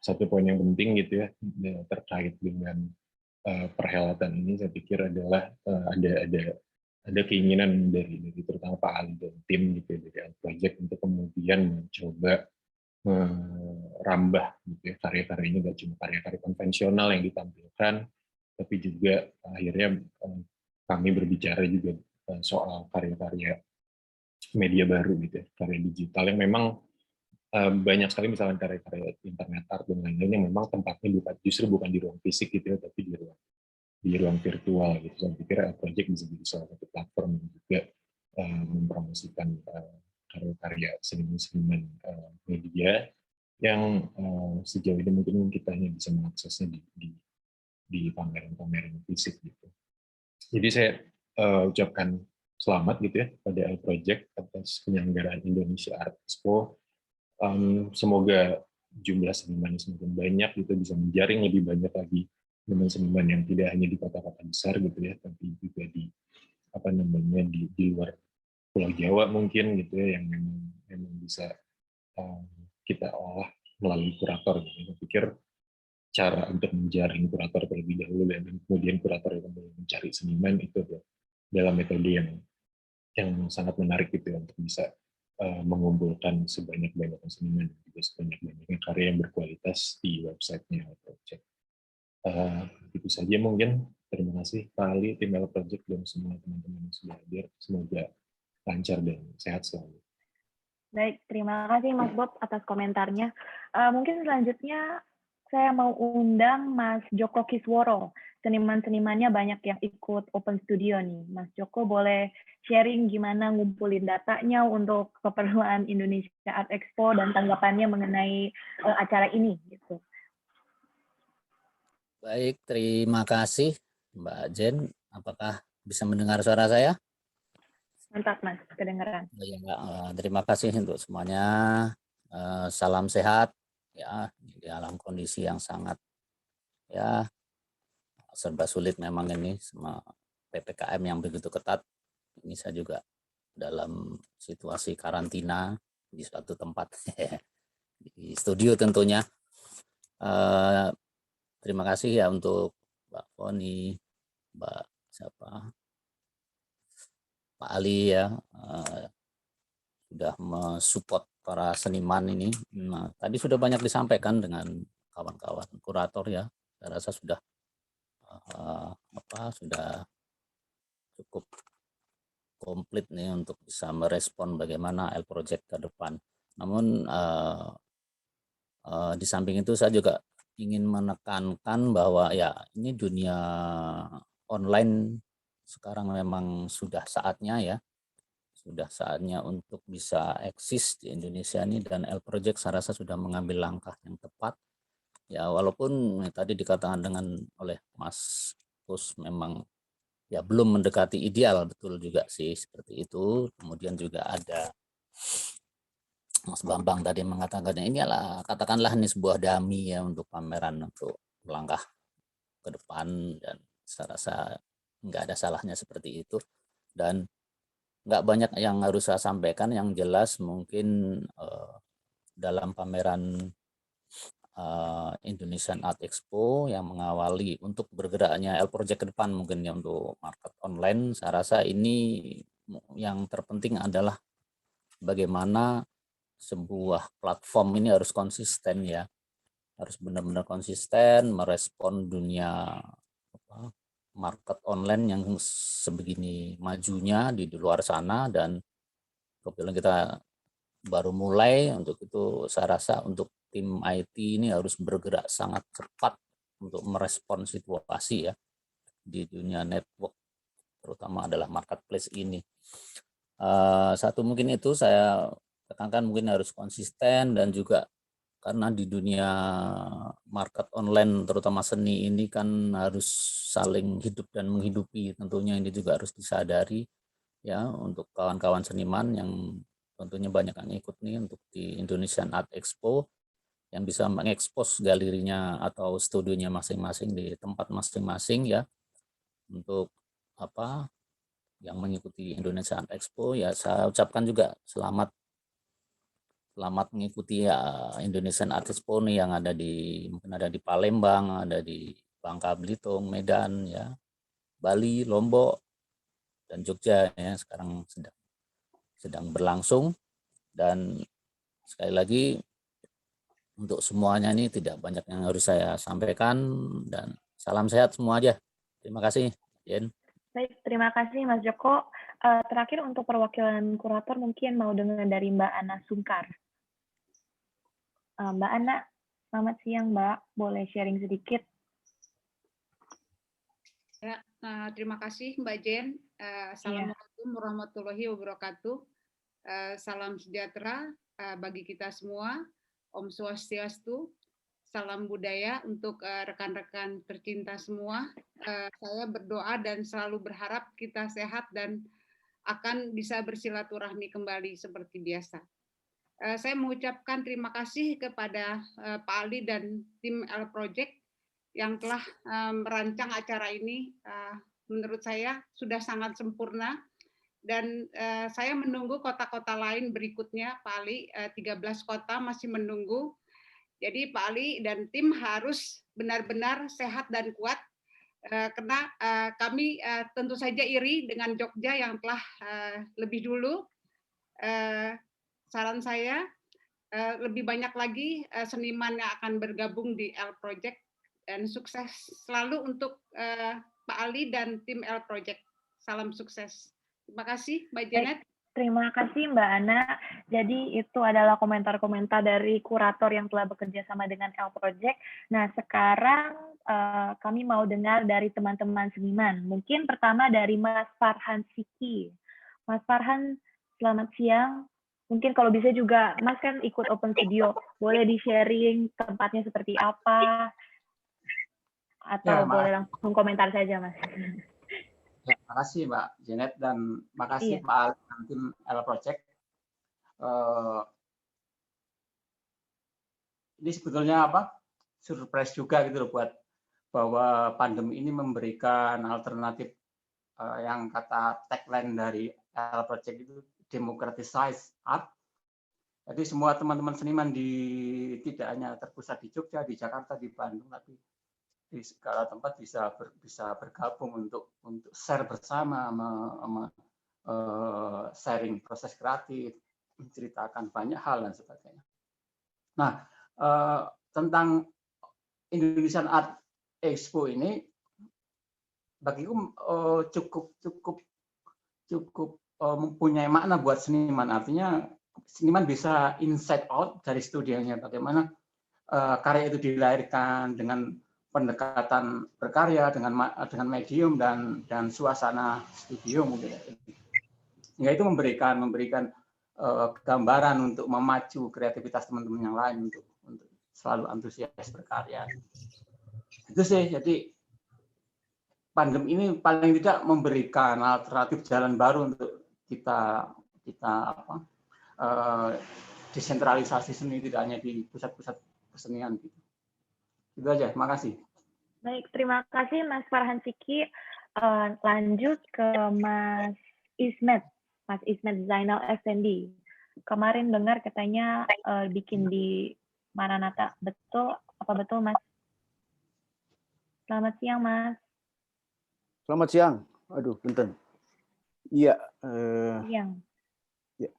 satu poin yang penting gitu ya terkait dengan perhelatan ini, saya pikir adalah ada keinginan dari terutama Pak Ali dan tim gitu ya, dari Project untuk kemudian mencoba merambah gitu ya karya-karyanya, nggak cuma karya-karya konvensional yang ditampilkan, tapi juga akhirnya kami berbicara juga soal karya-karya media baru gitu ya, karya digital yang memang banyak sekali misalnya karya-karya internet art dan lain-lain yang memang tempatnya justru bukan di ruang fisik gitu ya, tapi di ruang virtual gitu. Saya pikir Project bisa jadi salah satu platform yang juga mempromosikan karya-karya seniman-seniman media yang sejauh ini mungkin kita hanya bisa mengaksesnya di pameran-pameran fisik gitu. Jadi saya ucapkan selamat gitu ya pada Project atas penyelenggaraan Indonesia Art Expo. Semoga jumlah seniman semakin banyak gitu, bisa menjaring lebih banyak lagi seniman yang tidak hanya di kota-kota besar gitu ya, tapi juga di apa namanya di luar Pulau Jawa mungkin gitu ya, yang memang bisa kita olah melalui kurator gitu. Saya pikir cara untuk menjaring kurator terlebih dahulu dan kemudian kurator yang mencari seniman itu dalam metode yang sangat menarik gitu ya, untuk bisa mengumpulkan sebanyak-banyaknya seniman dan juga sebanyak-banyaknya karya yang berkualitas di website-nya Project. Itu saja mungkin. Terima kasih Pak Ali, tim Project, dan semua teman-teman yang sudah hadir. Semoga lancar dan sehat selalu. Baik, terima kasih Mas Bob atas komentarnya. Mungkin selanjutnya saya mau undang Mas Joko Kisworo. Seniman-senimannya banyak yang ikut Open Studio nih. Mas Joko boleh sharing gimana ngumpulin datanya untuk keperluan Indonesia Art Expo dan tanggapannya mengenai acara ini gitu. Baik, terima kasih Mbak Jen. Apakah bisa mendengar suara saya? Mantap Mas, kedengaran. Terima kasih untuk semuanya. Salam sehat ya di dalam kondisi yang sangat ya serba sulit memang ini, sama PPKM yang begitu ketat. Ini saya juga dalam situasi karantina di suatu tempat di studio tentunya. Terima kasih ya untuk Mbak Foni, Mbak Pak Ali ya, sudah mensupport para seniman ini. Nah, tadi sudah banyak disampaikan dengan kawan-kawan kurator ya. Saya rasa sudah sudah cukup komplit nih untuk bisa merespon bagaimana L Project ke depan. Namun di samping itu saya juga ingin menekankan bahwa ya ini dunia online sekarang memang sudah saatnya ya, sudah saatnya untuk bisa eksis di Indonesia ini, dan L Project saya rasa sudah mengambil langkah yang tepat. Ya walaupun tadi dikatakan oleh Mas Pus memang ya belum mendekati ideal, betul juga sih seperti itu. Kemudian juga ada Mas Bambang tadi mengatakan ini adalah katakanlah ini sebuah dummy ya untuk pameran untuk melangkah ke depan, dan saya rasa nggak ada salahnya seperti itu. Dan nggak banyak yang harus saya sampaikan, yang jelas mungkin dalam pameran Indonesian Art Expo yang mengawali untuk bergeraknya L Project ke depan mungkin ya untuk market online, saya rasa ini yang terpenting adalah bagaimana sebuah platform ini harus konsisten ya, harus benar-benar konsisten merespon dunia market online yang sebegini majunya di luar sana, dan kebetulan kita baru mulai. Untuk itu saya rasa untuk tim IT ini harus bergerak sangat cepat untuk merespon situasi ya di dunia network, terutama adalah marketplace ini. Satu mungkin itu saya tekankan, mungkin harus konsisten, dan juga karena di dunia market online terutama seni ini kan harus saling hidup dan menghidupi, tentunya ini juga harus disadari ya untuk kawan-kawan seniman yang tentunya banyak yang ikut nih untuk di Indonesian Art Expo, yang bisa mengekspos galerinya atau studionya masing-masing di tempat masing-masing ya. Untuk apa yang mengikuti Indonesian Art Expo ya, saya ucapkan juga selamat mengikuti ya Indonesian Art Expo nih, yang ada di, mungkin ada di Palembang, ada di Bangka Belitung, Medan ya, Bali, Lombok, dan Jogja ya, sekarang sedang berlangsung. Dan sekali lagi untuk semuanya ini tidak banyak yang harus saya sampaikan, dan salam sehat semua aja. Terima kasih, Jen. Baik, terima kasih Mas Joko. Terakhir untuk perwakilan kurator mungkin mau dengar dari Mbak Ana Sungkar. Mbak Ana, selamat siang Mbak, boleh sharing sedikit? Ya, terima kasih Mbak Jen. Assalamualaikum warahmatullahi wabarakatuh. Salam sejahtera bagi kita semua. Om Swastiastu. Salam budaya untuk rekan-rekan tercinta semua. Saya berdoa dan selalu berharap kita sehat dan akan bisa bersilaturahmi kembali seperti biasa. Saya mengucapkan terima kasih kepada Pak Ali dan tim L Project yang telah merancang acara ini. Menurut saya sudah sangat sempurna, dan saya menunggu kota-kota lain berikutnya, Pak Ali. 13 kota masih menunggu. Jadi Pak Ali dan tim harus benar-benar sehat dan kuat, karena kami tentu saja iri dengan Jogja yang telah lebih dulu. Saran saya lebih banyak lagi seniman yang akan bergabung di L Project, dan sukses selalu untuk Pak Ali dan tim L Project. Salam sukses. Terima kasih Mbak Janet. Terima kasih Mbak Ana. Jadi itu adalah komentar-komentar dari kurator yang telah bekerja sama dengan L Project. Nah, sekarang kami mau dengar dari teman-teman seniman. Mungkin pertama dari Mas Farhan Siki. Mas Farhan, selamat siang. Mungkin kalau bisa juga, Mas kan ikut Open Studio, boleh di-sharing tempatnya seperti apa? Atau boleh langsung komentar saja, Mas. Ya, makasih Mbak Janet, dan makasih Pak Ali dan tim L Project. Ini sebetulnya surprise juga gitu loh, buat bahwa pandemi ini memberikan alternatif yang kata tagline dari L Project itu democratize art. Jadi semua teman-teman seniman tidak hanya terpusat di Jogja, di Jakarta, di Bandung, tapi di segala tempat bisa bergabung untuk share bersama, sharing proses kreatif, menceritakan banyak hal dan sebagainya. Nah, tentang Indonesian Art Expo ini bagiku cukup mempunyai makna buat seniman. Artinya seniman bisa inside out dari studionya, bagaimana karya itu dilahirkan dengan pendekatan berkarya dengan medium dan suasana studio mungkin. Hingga itu memberikan gambaran untuk memacu kreativitas teman-teman yang lain untuk selalu antusias berkarya. Itu sih. Jadi pandemi ini paling tidak memberikan alternatif jalan baru untuk kita desentralisasi seni, tidak hanya di pusat-pusat kesenian gitu. Itu aja, terima kasih. Baik, terima kasih Mas Farhan Siki. Lanjut ke Mas Ismet Zainal Effendi. Kemarin dengar katanya bikin di Maranatha, betul? Apa betul Mas? Selamat siang Mas. Selamat siang. Aduh, punten. Iya. Siang. Ya.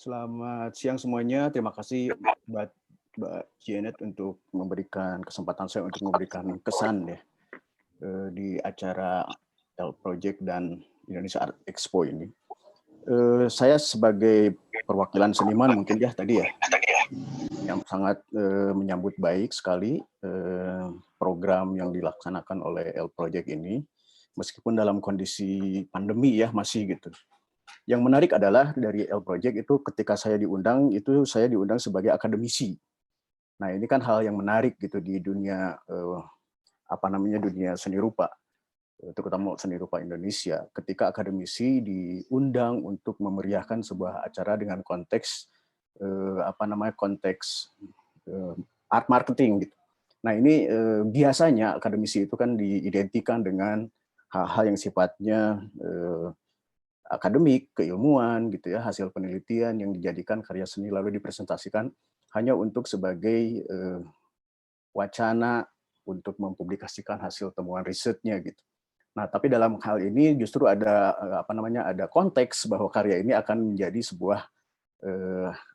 Selamat siang semuanya. Terima kasih Mbak Janet untuk memberikan kesempatan saya untuk memberikan kesan ya di acara L Project dan Indonesia Art Expo ini. Saya sebagai perwakilan seniman mungkin ya tadi ya, yang sangat menyambut baik sekali program yang dilaksanakan oleh L Project ini, meskipun dalam kondisi pandemi ya masih gitu. Yang menarik adalah dari L Project itu ketika saya diundang sebagai akademisi. Nah ini kan hal yang menarik gitu di dunia dunia seni rupa, terutama seni rupa Indonesia. Ketika akademisi diundang untuk memeriahkan sebuah acara dengan konteks art marketing gitu. Nah ini biasanya akademisi itu kan diidentikan dengan hal-hal yang sifatnya akademik, keilmuan gitu ya, hasil penelitian yang dijadikan karya seni lalu dipresentasikan hanya untuk sebagai wacana untuk mempublikasikan hasil temuan risetnya gitu. Nah, tapi dalam hal ini justru ada ada konteks bahwa karya ini akan menjadi sebuah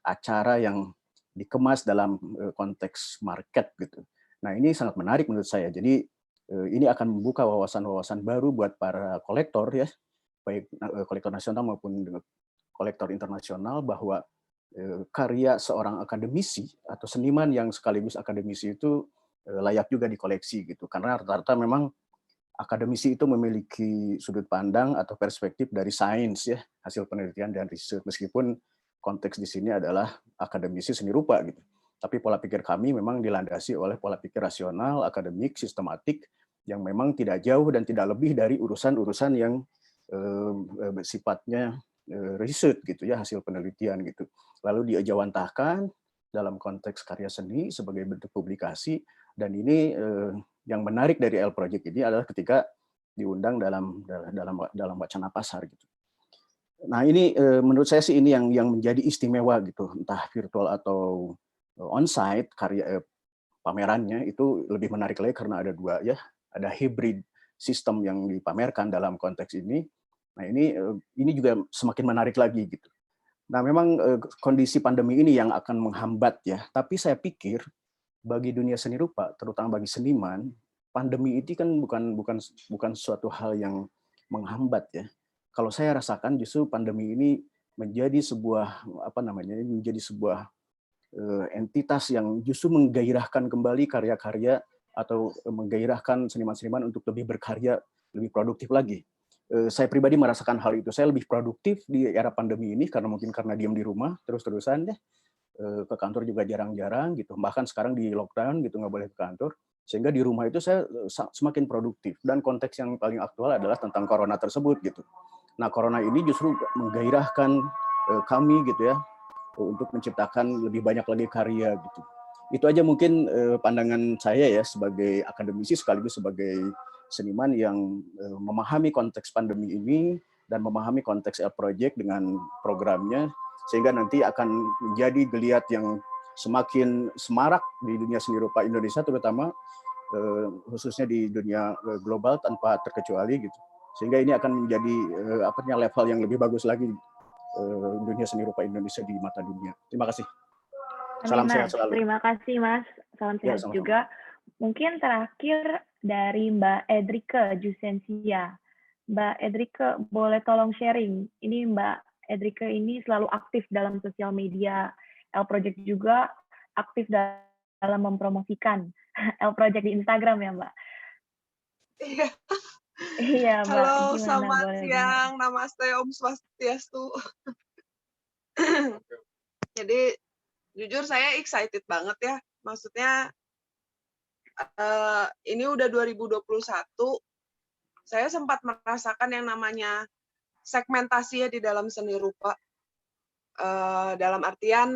acara yang dikemas dalam konteks market gitu. Nah, ini sangat menarik menurut saya. Jadi ini akan membuka wawasan-wawasan baru buat para kolektor ya, baik kolektor nasional maupun kolektor internasional, bahwa karya seorang akademisi atau seniman yang sekaligus akademisi itu layak juga dikoleksi gitu. Karena rata-rata memang akademisi itu memiliki sudut pandang atau perspektif dari sains ya, hasil penelitian dan riset, meskipun konteks di sini adalah akademisi seni rupa gitu. Tapi pola pikir kami memang dilandasi oleh pola pikir rasional, akademik, sistematik, yang memang tidak jauh dan tidak lebih dari urusan-urusan yang sifatnya riset gitu ya, hasil penelitian gitu. Lalu diajawantahkan dalam konteks karya seni sebagai bentuk publikasi, dan ini yang menarik dari L Project ini adalah ketika diundang dalam wacana pasar gitu. Nah ini menurut saya sih ini yang menjadi istimewa gitu, entah virtual atau on-site karya pamerannya itu lebih menarik lagi karena ada dua ya, ada hybrid sistem yang dipamerkan dalam konteks ini. Nah ini juga semakin menarik lagi gitu. Nah memang kondisi pandemi ini yang akan menghambat ya, tapi saya pikir bagi dunia seni rupa, terutama bagi seniman, pandemi itu kan bukan suatu hal yang menghambat ya. Kalau saya rasakan justru pandemi ini menjadi sebuah menjadi sebuah entitas yang justru menggairahkan kembali karya-karya atau menggairahkan seniman-seniman untuk lebih berkarya, lebih produktif lagi. Saya pribadi merasakan hal itu. Saya lebih produktif di era pandemi ini karena diam di rumah terus-terusan ya. Ke kantor juga jarang-jarang gitu. Bahkan sekarang di lockdown gitu, nggak boleh ke kantor. Sehingga di rumah itu saya semakin produktif. Dan konteks yang paling aktual adalah tentang corona tersebut gitu. Nah, corona ini justru menggairahkan kami gitu ya untuk menciptakan lebih banyak lagi karya gitu. Itu aja mungkin pandangan saya ya sebagai akademisi sekaligus sebagai seniman yang memahami konteks pandemi ini dan memahami konteks L Project dengan programnya, sehingga nanti akan menjadi geliat yang semakin semarak di dunia seni rupa Indonesia, terutama khususnya di dunia global tanpa terkecuali gitu. Sehingga ini akan menjadi level yang lebih bagus lagi dunia seni rupa Indonesia di mata dunia. Terima kasih. Salam sehat selalu. Terima kasih Mas. Salam sehat sama-sama. juga. Mungkin terakhir dari Mbak Edrike Jusensia. Mbak Edrike, boleh tolong sharing. Ini Mbak Edrike ini selalu aktif dalam sosial media. L Project juga aktif dalam mempromosikan L Project di Instagram ya Mbak? Iya. Iya Mbak. Halo, Gimana? selamat Boleh siang. Namaste, Om Swastiastu. Jadi jujur saya excited banget ya. Maksudnya ini udah 2021. Saya sempat merasakan yang namanya segmentasi ya di dalam seni rupa. Dalam artian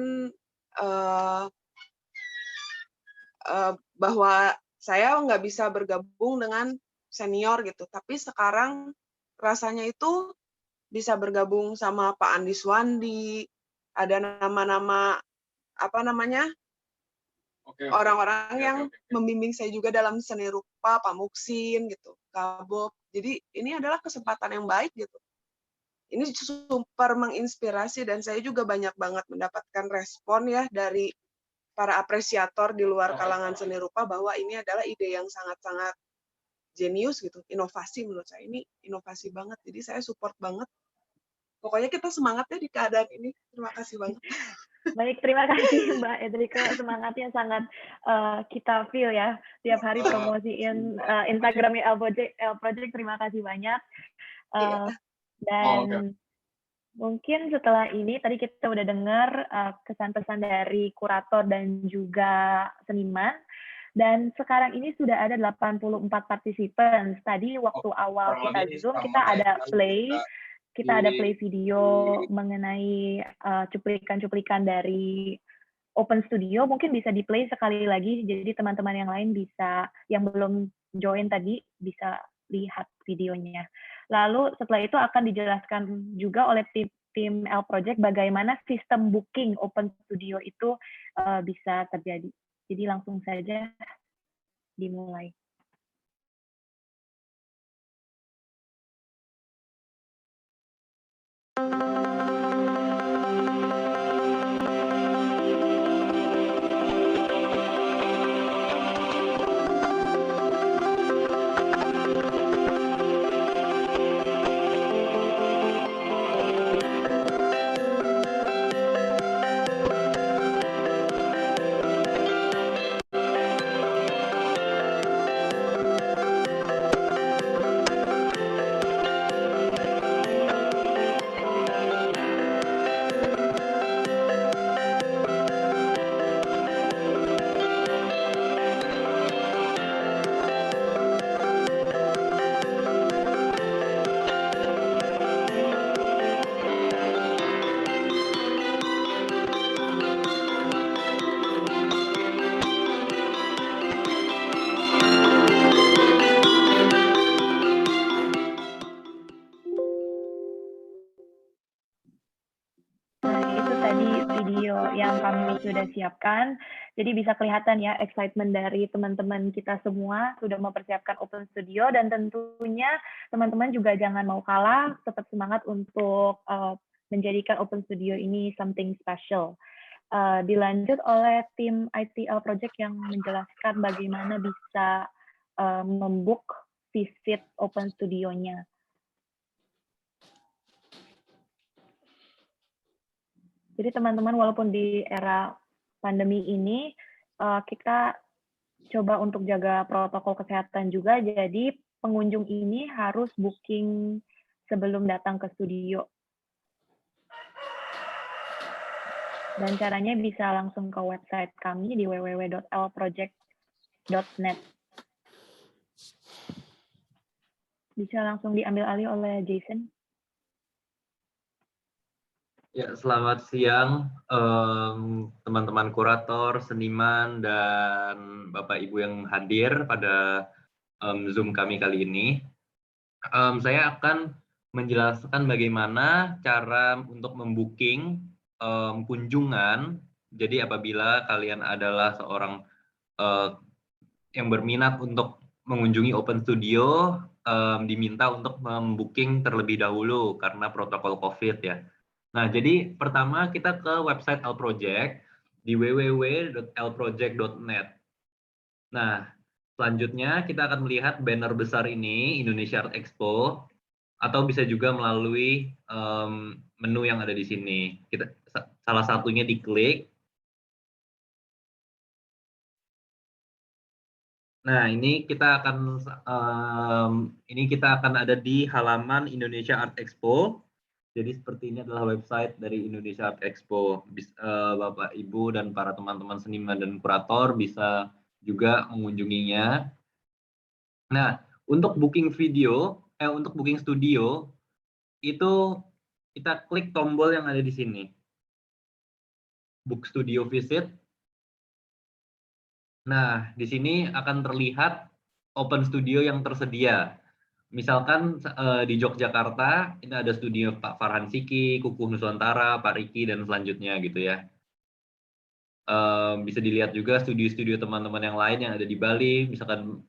bahwa saya nggak bisa bergabung dengan senior gitu, tapi sekarang rasanya itu bisa bergabung sama Pak Andi Swandi, ada nama-nama orang-orang yang membimbing saya juga dalam seni rupa, Pak Muksin gitu, Kak Bob. Jadi ini adalah kesempatan yang baik gitu, ini super menginspirasi dan saya juga banyak banget mendapatkan respon ya dari para apresiator di luar kalangan seni rupa bahwa ini adalah ide yang sangat-sangat jenius gitu, inovasi menurut saya ini inovasi banget. Jadi saya support banget. Pokoknya kita semangat ya di keadaan ini. Terima kasih banget. Baik, terima kasih Mbak Edrika, semangatnya sangat kita feel ya, tiap hari promosiin Instagramnya L Project, terima kasih banyak. Dan mungkin setelah ini, tadi kita udah dengar kesan-pesan dari kurator dan juga seniman, dan sekarang ini sudah ada 84 partisipan. Tadi waktu awal kita Zoom, kita ada play video mengenai cuplikan-cuplikan dari Open Studio, mungkin bisa di-play sekali lagi, jadi teman-teman yang lain bisa, yang belum join tadi, bisa lihat videonya. Lalu setelah itu akan dijelaskan juga oleh tim L Project bagaimana sistem booking Open Studio itu bisa terjadi. Jadi langsung saja dimulai. Yang kami sudah siapkan, jadi bisa kelihatan ya excitement dari teman-teman kita semua sudah mempersiapkan Open Studio, dan tentunya teman-teman juga jangan mau kalah, tetap semangat untuk menjadikan Open Studio ini something special. Dilanjut oleh tim ITL Project yang menjelaskan bagaimana bisa membook visit Open Studio-nya. Jadi teman-teman, walaupun di era pandemi ini, kita coba untuk jaga protokol kesehatan juga, jadi pengunjung ini harus booking sebelum datang ke studio. Dan caranya bisa langsung ke website kami di www.lproject.net. Bisa langsung diambil alih oleh Jason. Ya, selamat siang teman-teman kurator, seniman, dan Bapak Ibu yang hadir pada Zoom kami kali ini. Saya akan menjelaskan bagaimana cara untuk membooking kunjungan. Jadi apabila kalian adalah seorang yang berminat untuk mengunjungi Open Studio, diminta untuk membooking terlebih dahulu karena protokol COVID ya. Nah, jadi pertama kita ke website L Project di www.lproject.net. Nah, selanjutnya kita akan melihat banner besar ini, Indonesia Art Expo, atau bisa juga melalui menu yang ada di sini. Salah satunya diklik. Nah, ini kita akan ada di halaman Indonesia Art Expo. Jadi seperti ini adalah website dari Indonesia Art Expo. Bapak, Ibu, dan para teman-teman seniman dan kurator bisa juga mengunjunginya. Nah, untuk booking untuk booking studio, itu kita klik tombol yang ada di sini. Book Studio Visit. Nah, di sini akan terlihat Open Studio yang tersedia. Misalkan di Yogyakarta, ini ada studio Pak Farhan Siki, Kukuh Nusantara, Pak Riki, dan selanjutnya gitu ya. Bisa dilihat juga studio-studio teman-teman yang lain yang ada di Bali, misalkan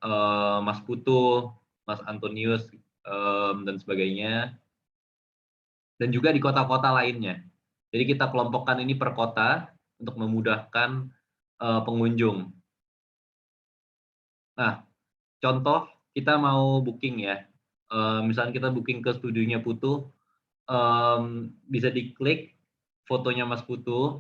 Mas Putu, Mas Antonius, dan sebagainya. dan juga di kota-kota lainnya. Jadi kita kelompokkan ini per kota untuk memudahkan pengunjung. Nah, contoh kita mau booking ya. Misalnya kita booking ke studionya Putu, bisa diklik fotonya Mas Putu.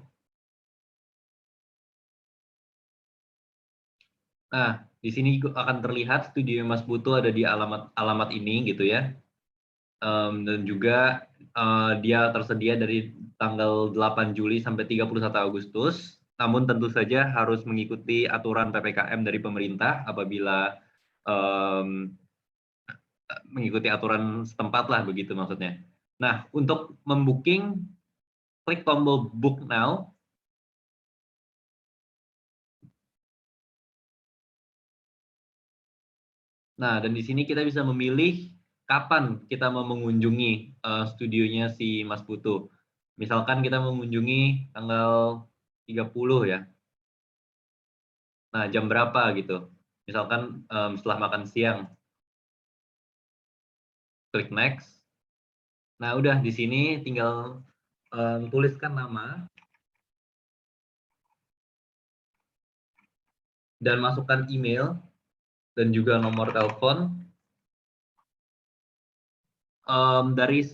Nah, di sini akan terlihat studio Mas Putu ada di alamat ini gitu ya. Dan juga dia tersedia dari tanggal 8 Juli sampai 31 Agustus. Namun tentu saja harus mengikuti aturan PPKM dari pemerintah apabila mengikuti aturan setempat lah begitu maksudnya. Nah, untuk membooking, klik tombol Book Now. Nah, dan di sini kita bisa memilih kapan kita mau mengunjungi studionya si Mas Putu. Misalkan kita mengunjungi tanggal 30 ya. Nah, jam berapa gitu. Misalkan setelah makan siang. Klik next. Nah, udah di sini tinggal tuliskan nama dan masukkan email dan juga nomor telepon dari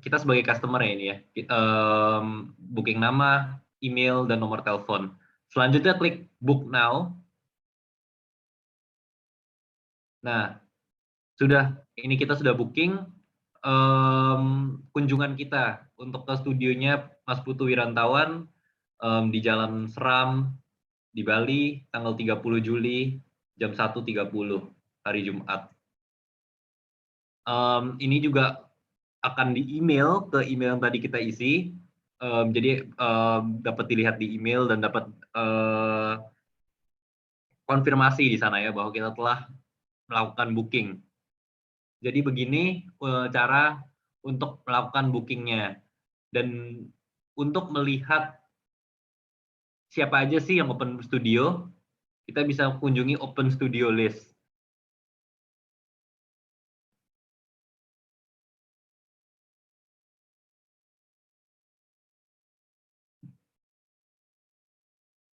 kita sebagai customer ya ini ya. Booking nama, email, dan nomor telepon. Selanjutnya klik Book Now. Nah, ini kita sudah booking kunjungan kita untuk ke studionya Mas Putu Wirantawan di Jalan Seram di Bali tanggal 30 Juli jam 1.30 hari Jumat. Ini juga akan di-email ke email yang tadi kita isi. Jadi dapat dilihat di email dan dapat konfirmasi di sana ya bahwa kita telah melakukan booking. Jadi begini cara untuk melakukan bookingnya. Dan untuk melihat siapa aja sih yang open studio, kita bisa kunjungi open studio list.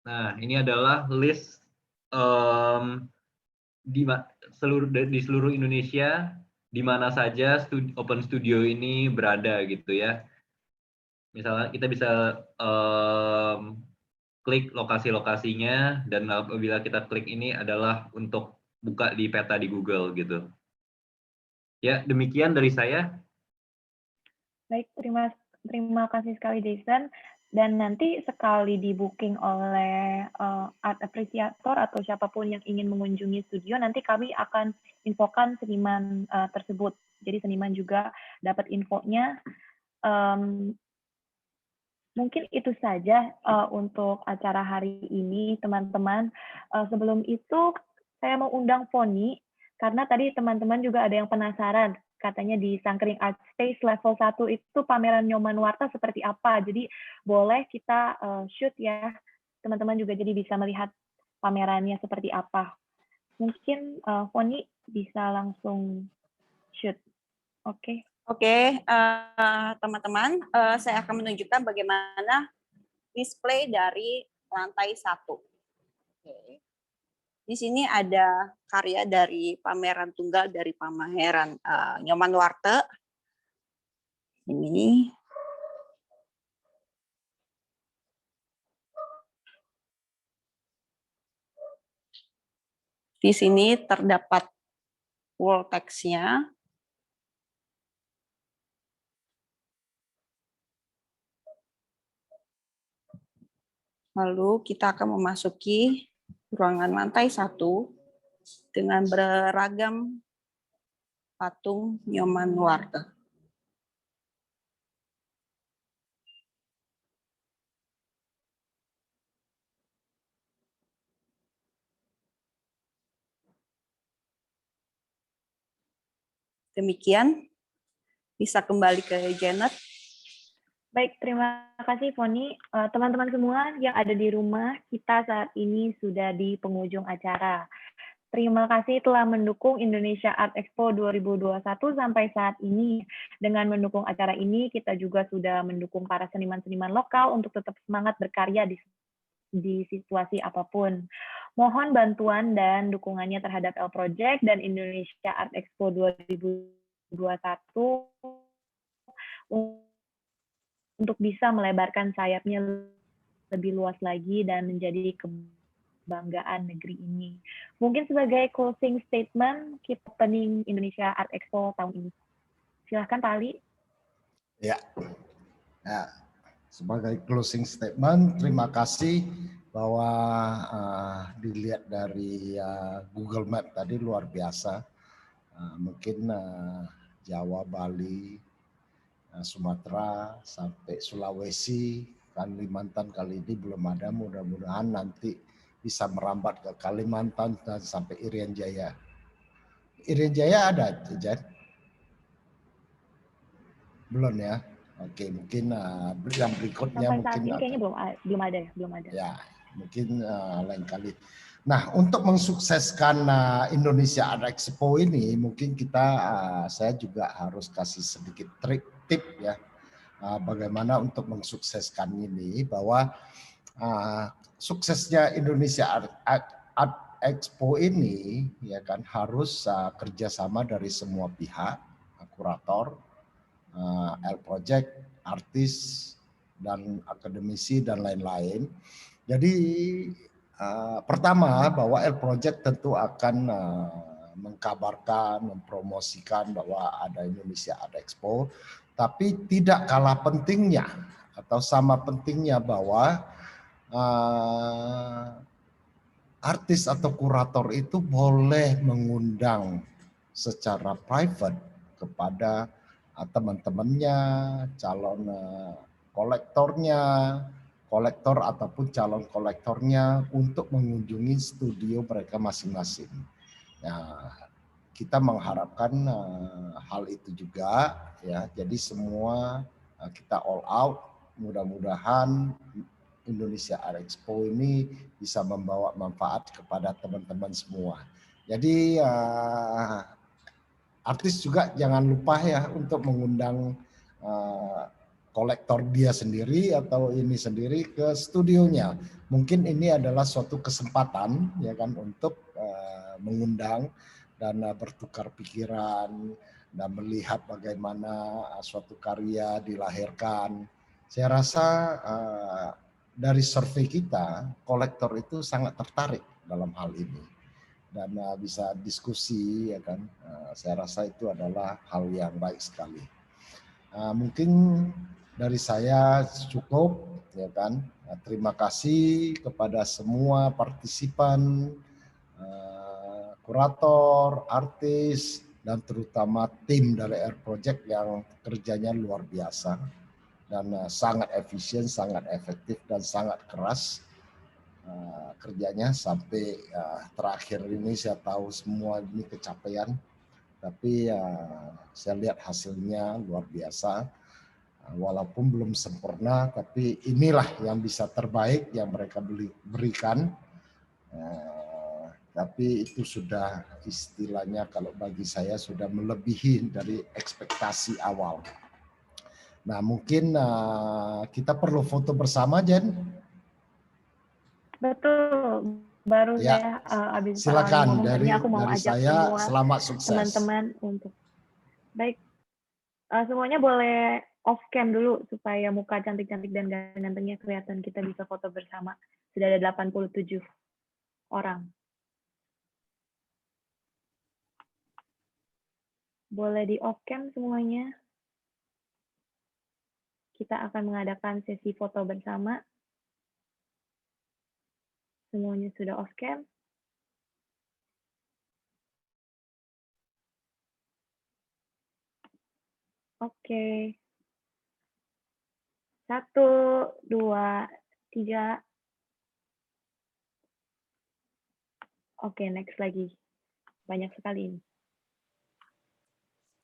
Nah, ini adalah list di seluruh Indonesia, di mana saja open studio ini berada gitu ya. Misalnya kita bisa klik lokasi-lokasinya, dan apabila kita klik ini adalah untuk buka di peta di Google gitu. Ya, demikian dari saya. Baik, terima kasih sekali Jason. Dan nanti sekali di booking oleh art appreciator atau siapapun yang ingin mengunjungi studio, nanti kami akan infokan seniman tersebut. Jadi seniman juga dapat infonya. Mungkin itu saja untuk acara hari ini, teman-teman. Sebelum itu, saya mau undang Foni, karena tadi teman-teman juga ada yang penasaran. Katanya di Sangkring Art Space level 1 itu pameran Nyoman Nuarta seperti apa. Jadi boleh kita shoot ya, teman-teman juga jadi bisa melihat pamerannya seperti apa. Mungkin Foni bisa langsung shoot. Oke. Oke, teman-teman, saya akan menunjukkan bagaimana display dari lantai 1. Oke. Di sini ada karya dari pameran tunggal dari pameran Nyoman Nuarta. Ini. Di sini terdapat wall text-nya. Lalu kita akan memasuki ruangan lantai 1 dengan beragam patung Nyoman Nuarta. Demikian, bisa kembali ke Janet. Baik, terima kasih Foni. Teman-teman semua yang ada di rumah, kita saat ini sudah di penghujung acara. Terima kasih telah mendukung Indonesia Art Expo 2021 sampai saat ini. Dengan mendukung acara ini, kita juga sudah mendukung para seniman-seniman lokal untuk tetap semangat berkarya di situasi apapun. Mohon bantuan dan dukungannya terhadap L Project dan Indonesia Art Expo 2021 untuk bisa melebarkan sayapnya lebih luas lagi dan menjadi kebanggaan negeri ini. Mungkin sebagai closing statement, keep opening Indonesia Art Expo tahun ini. Silahkan Pak Ali. Ya. Ya. Sebagai closing statement, terima kasih bahwa dilihat dari Google Map tadi luar biasa. Mungkin Jawa, Bali, Sumatera, sampai Sulawesi, Kalimantan kali ini belum ada, mudah-mudahan nanti bisa merambat ke Kalimantan dan sampai Irian Jaya. Irian Jaya ada, Jan? Belum ya? Oke, mungkin yang berikutnya Sampai mungkin saat ini kayaknya belum ada ya, belum ada. Ya, mungkin lain kali. Nah, untuk mensukseskan Indonesia Art Expo ini, mungkin saya juga harus kasih sedikit tip ya, bagaimana untuk mensukseskan ini, bahwa suksesnya Indonesia Art Expo ini ya kan harus kerjasama dari semua pihak, kurator, L Project, artis, dan akademisi, dan lain-lain. Jadi pertama bahwa L Project tentu akan mengkabarkan, mempromosikan bahwa ada Indonesia Art Expo, tapi tidak kalah pentingnya atau sama pentingnya bahwa artis atau kurator itu boleh mengundang secara private kepada teman-temannya, calon kolektor ataupun calon kolektornya untuk mengunjungi studio mereka masing-masing. Nah, kita mengharapkan hal itu juga ya. Jadi semua kita all out. Mudah-mudahan Indonesia Art Expo ini bisa membawa manfaat kepada teman-teman semua. Jadi artis juga jangan lupa ya untuk mengundang kolektor dia sendiri atau ini sendiri ke studionya. Mungkin ini adalah suatu kesempatan ya kan untuk mengundang dan bertukar pikiran dan melihat bagaimana suatu karya dilahirkan. Saya rasa dari survei kita, kolektor itu sangat tertarik dalam hal ini dan bisa diskusi ya kan. Saya rasa itu adalah hal yang baik sekali. Mungkin dari saya cukup ya kan. Terima kasih kepada semua partisipan, kurator, artis, dan terutama tim dari Air Project yang kerjanya luar biasa dan sangat efisien, sangat efektif, dan sangat keras kerjanya sampai terakhir ini. Saya tahu semua ini kecapean, tapi saya lihat hasilnya luar biasa. Walaupun belum sempurna, tapi inilah yang bisa terbaik yang mereka berikan. Tapi itu sudah istilahnya kalau bagi saya sudah melebihi dari ekspektasi awal. Nah, mungkin kita perlu foto bersama, Jen. Betul. Baru ya, saya habis silakan ngomong tadi, aku mau dari ajak saya, semua selamat sukses. Teman-teman untuk baik. Semuanya boleh off cam dulu supaya muka cantik-cantik dan ganteng-gantengnya kelihatan, kita bisa foto bersama. Sudah ada 87 orang. Boleh di off cam semuanya. Kita akan mengadakan sesi foto bersama. Semuanya sudah off cam. Oke. 1, 2, 3. Oke, next lagi. Banyak sekali ini.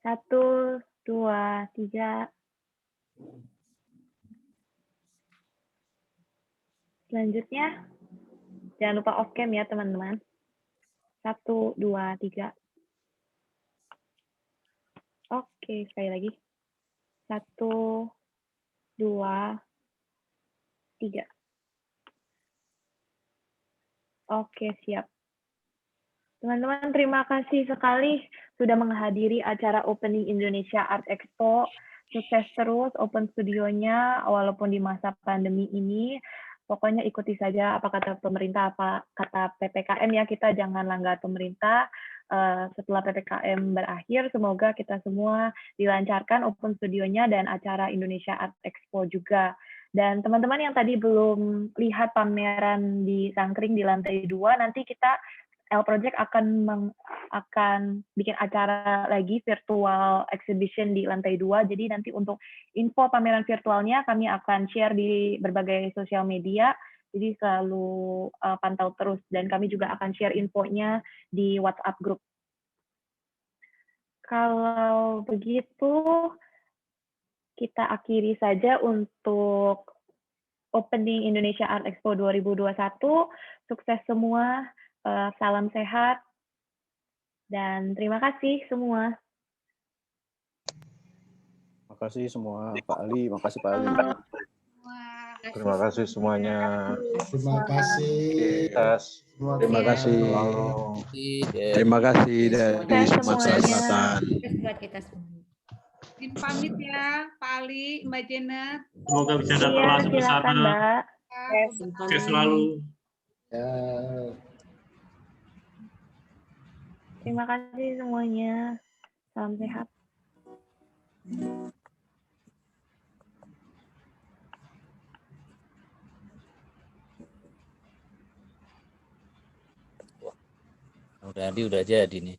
1, 2, 3. Selanjutnya, jangan lupa off cam ya teman-teman. 1, 2, 3. Oke, sekali lagi. 1, 2, 3. Oke, siap. Teman-teman, terima kasih sekali sudah menghadiri acara Opening Indonesia Art Expo. Sukses terus Open Studionya, walaupun di masa pandemi ini. Pokoknya ikuti saja apa kata pemerintah, apa kata PPKM ya, kita jangan langgar pemerintah. Setelah PPKM berakhir, semoga kita semua dilancarkan Open Studionya dan acara Indonesia Art Expo juga. Dan teman-teman yang tadi belum lihat pameran di Sangkring di lantai 2, nanti kita L Project akan bikin acara lagi virtual exhibition di lantai 2. Jadi nanti untuk info pameran virtualnya kami akan share di berbagai sosial media. Jadi selalu pantau terus, dan kami juga akan share infonya di WhatsApp group. Kalau begitu, kita akhiri saja untuk Opening Indonesia Art Expo 2021. Sukses semua. Salam sehat, dan terima kasih semua. Terima kasih semua, Pak Ali. Makasih Pak Ali. Terima kasih semuanya. Terima kasih. Terima kasih. Terima kasih dari Sumatera Selatan. Buat kita semua. Izin pamit ya, Pak Ali, Mbak Janet. Semoga bisa dapat Iya, kelas bersama. silakan, Mbak. Sukses selalu. Ya. Terima kasih semuanya. Salam sehat. Udah jadi nih.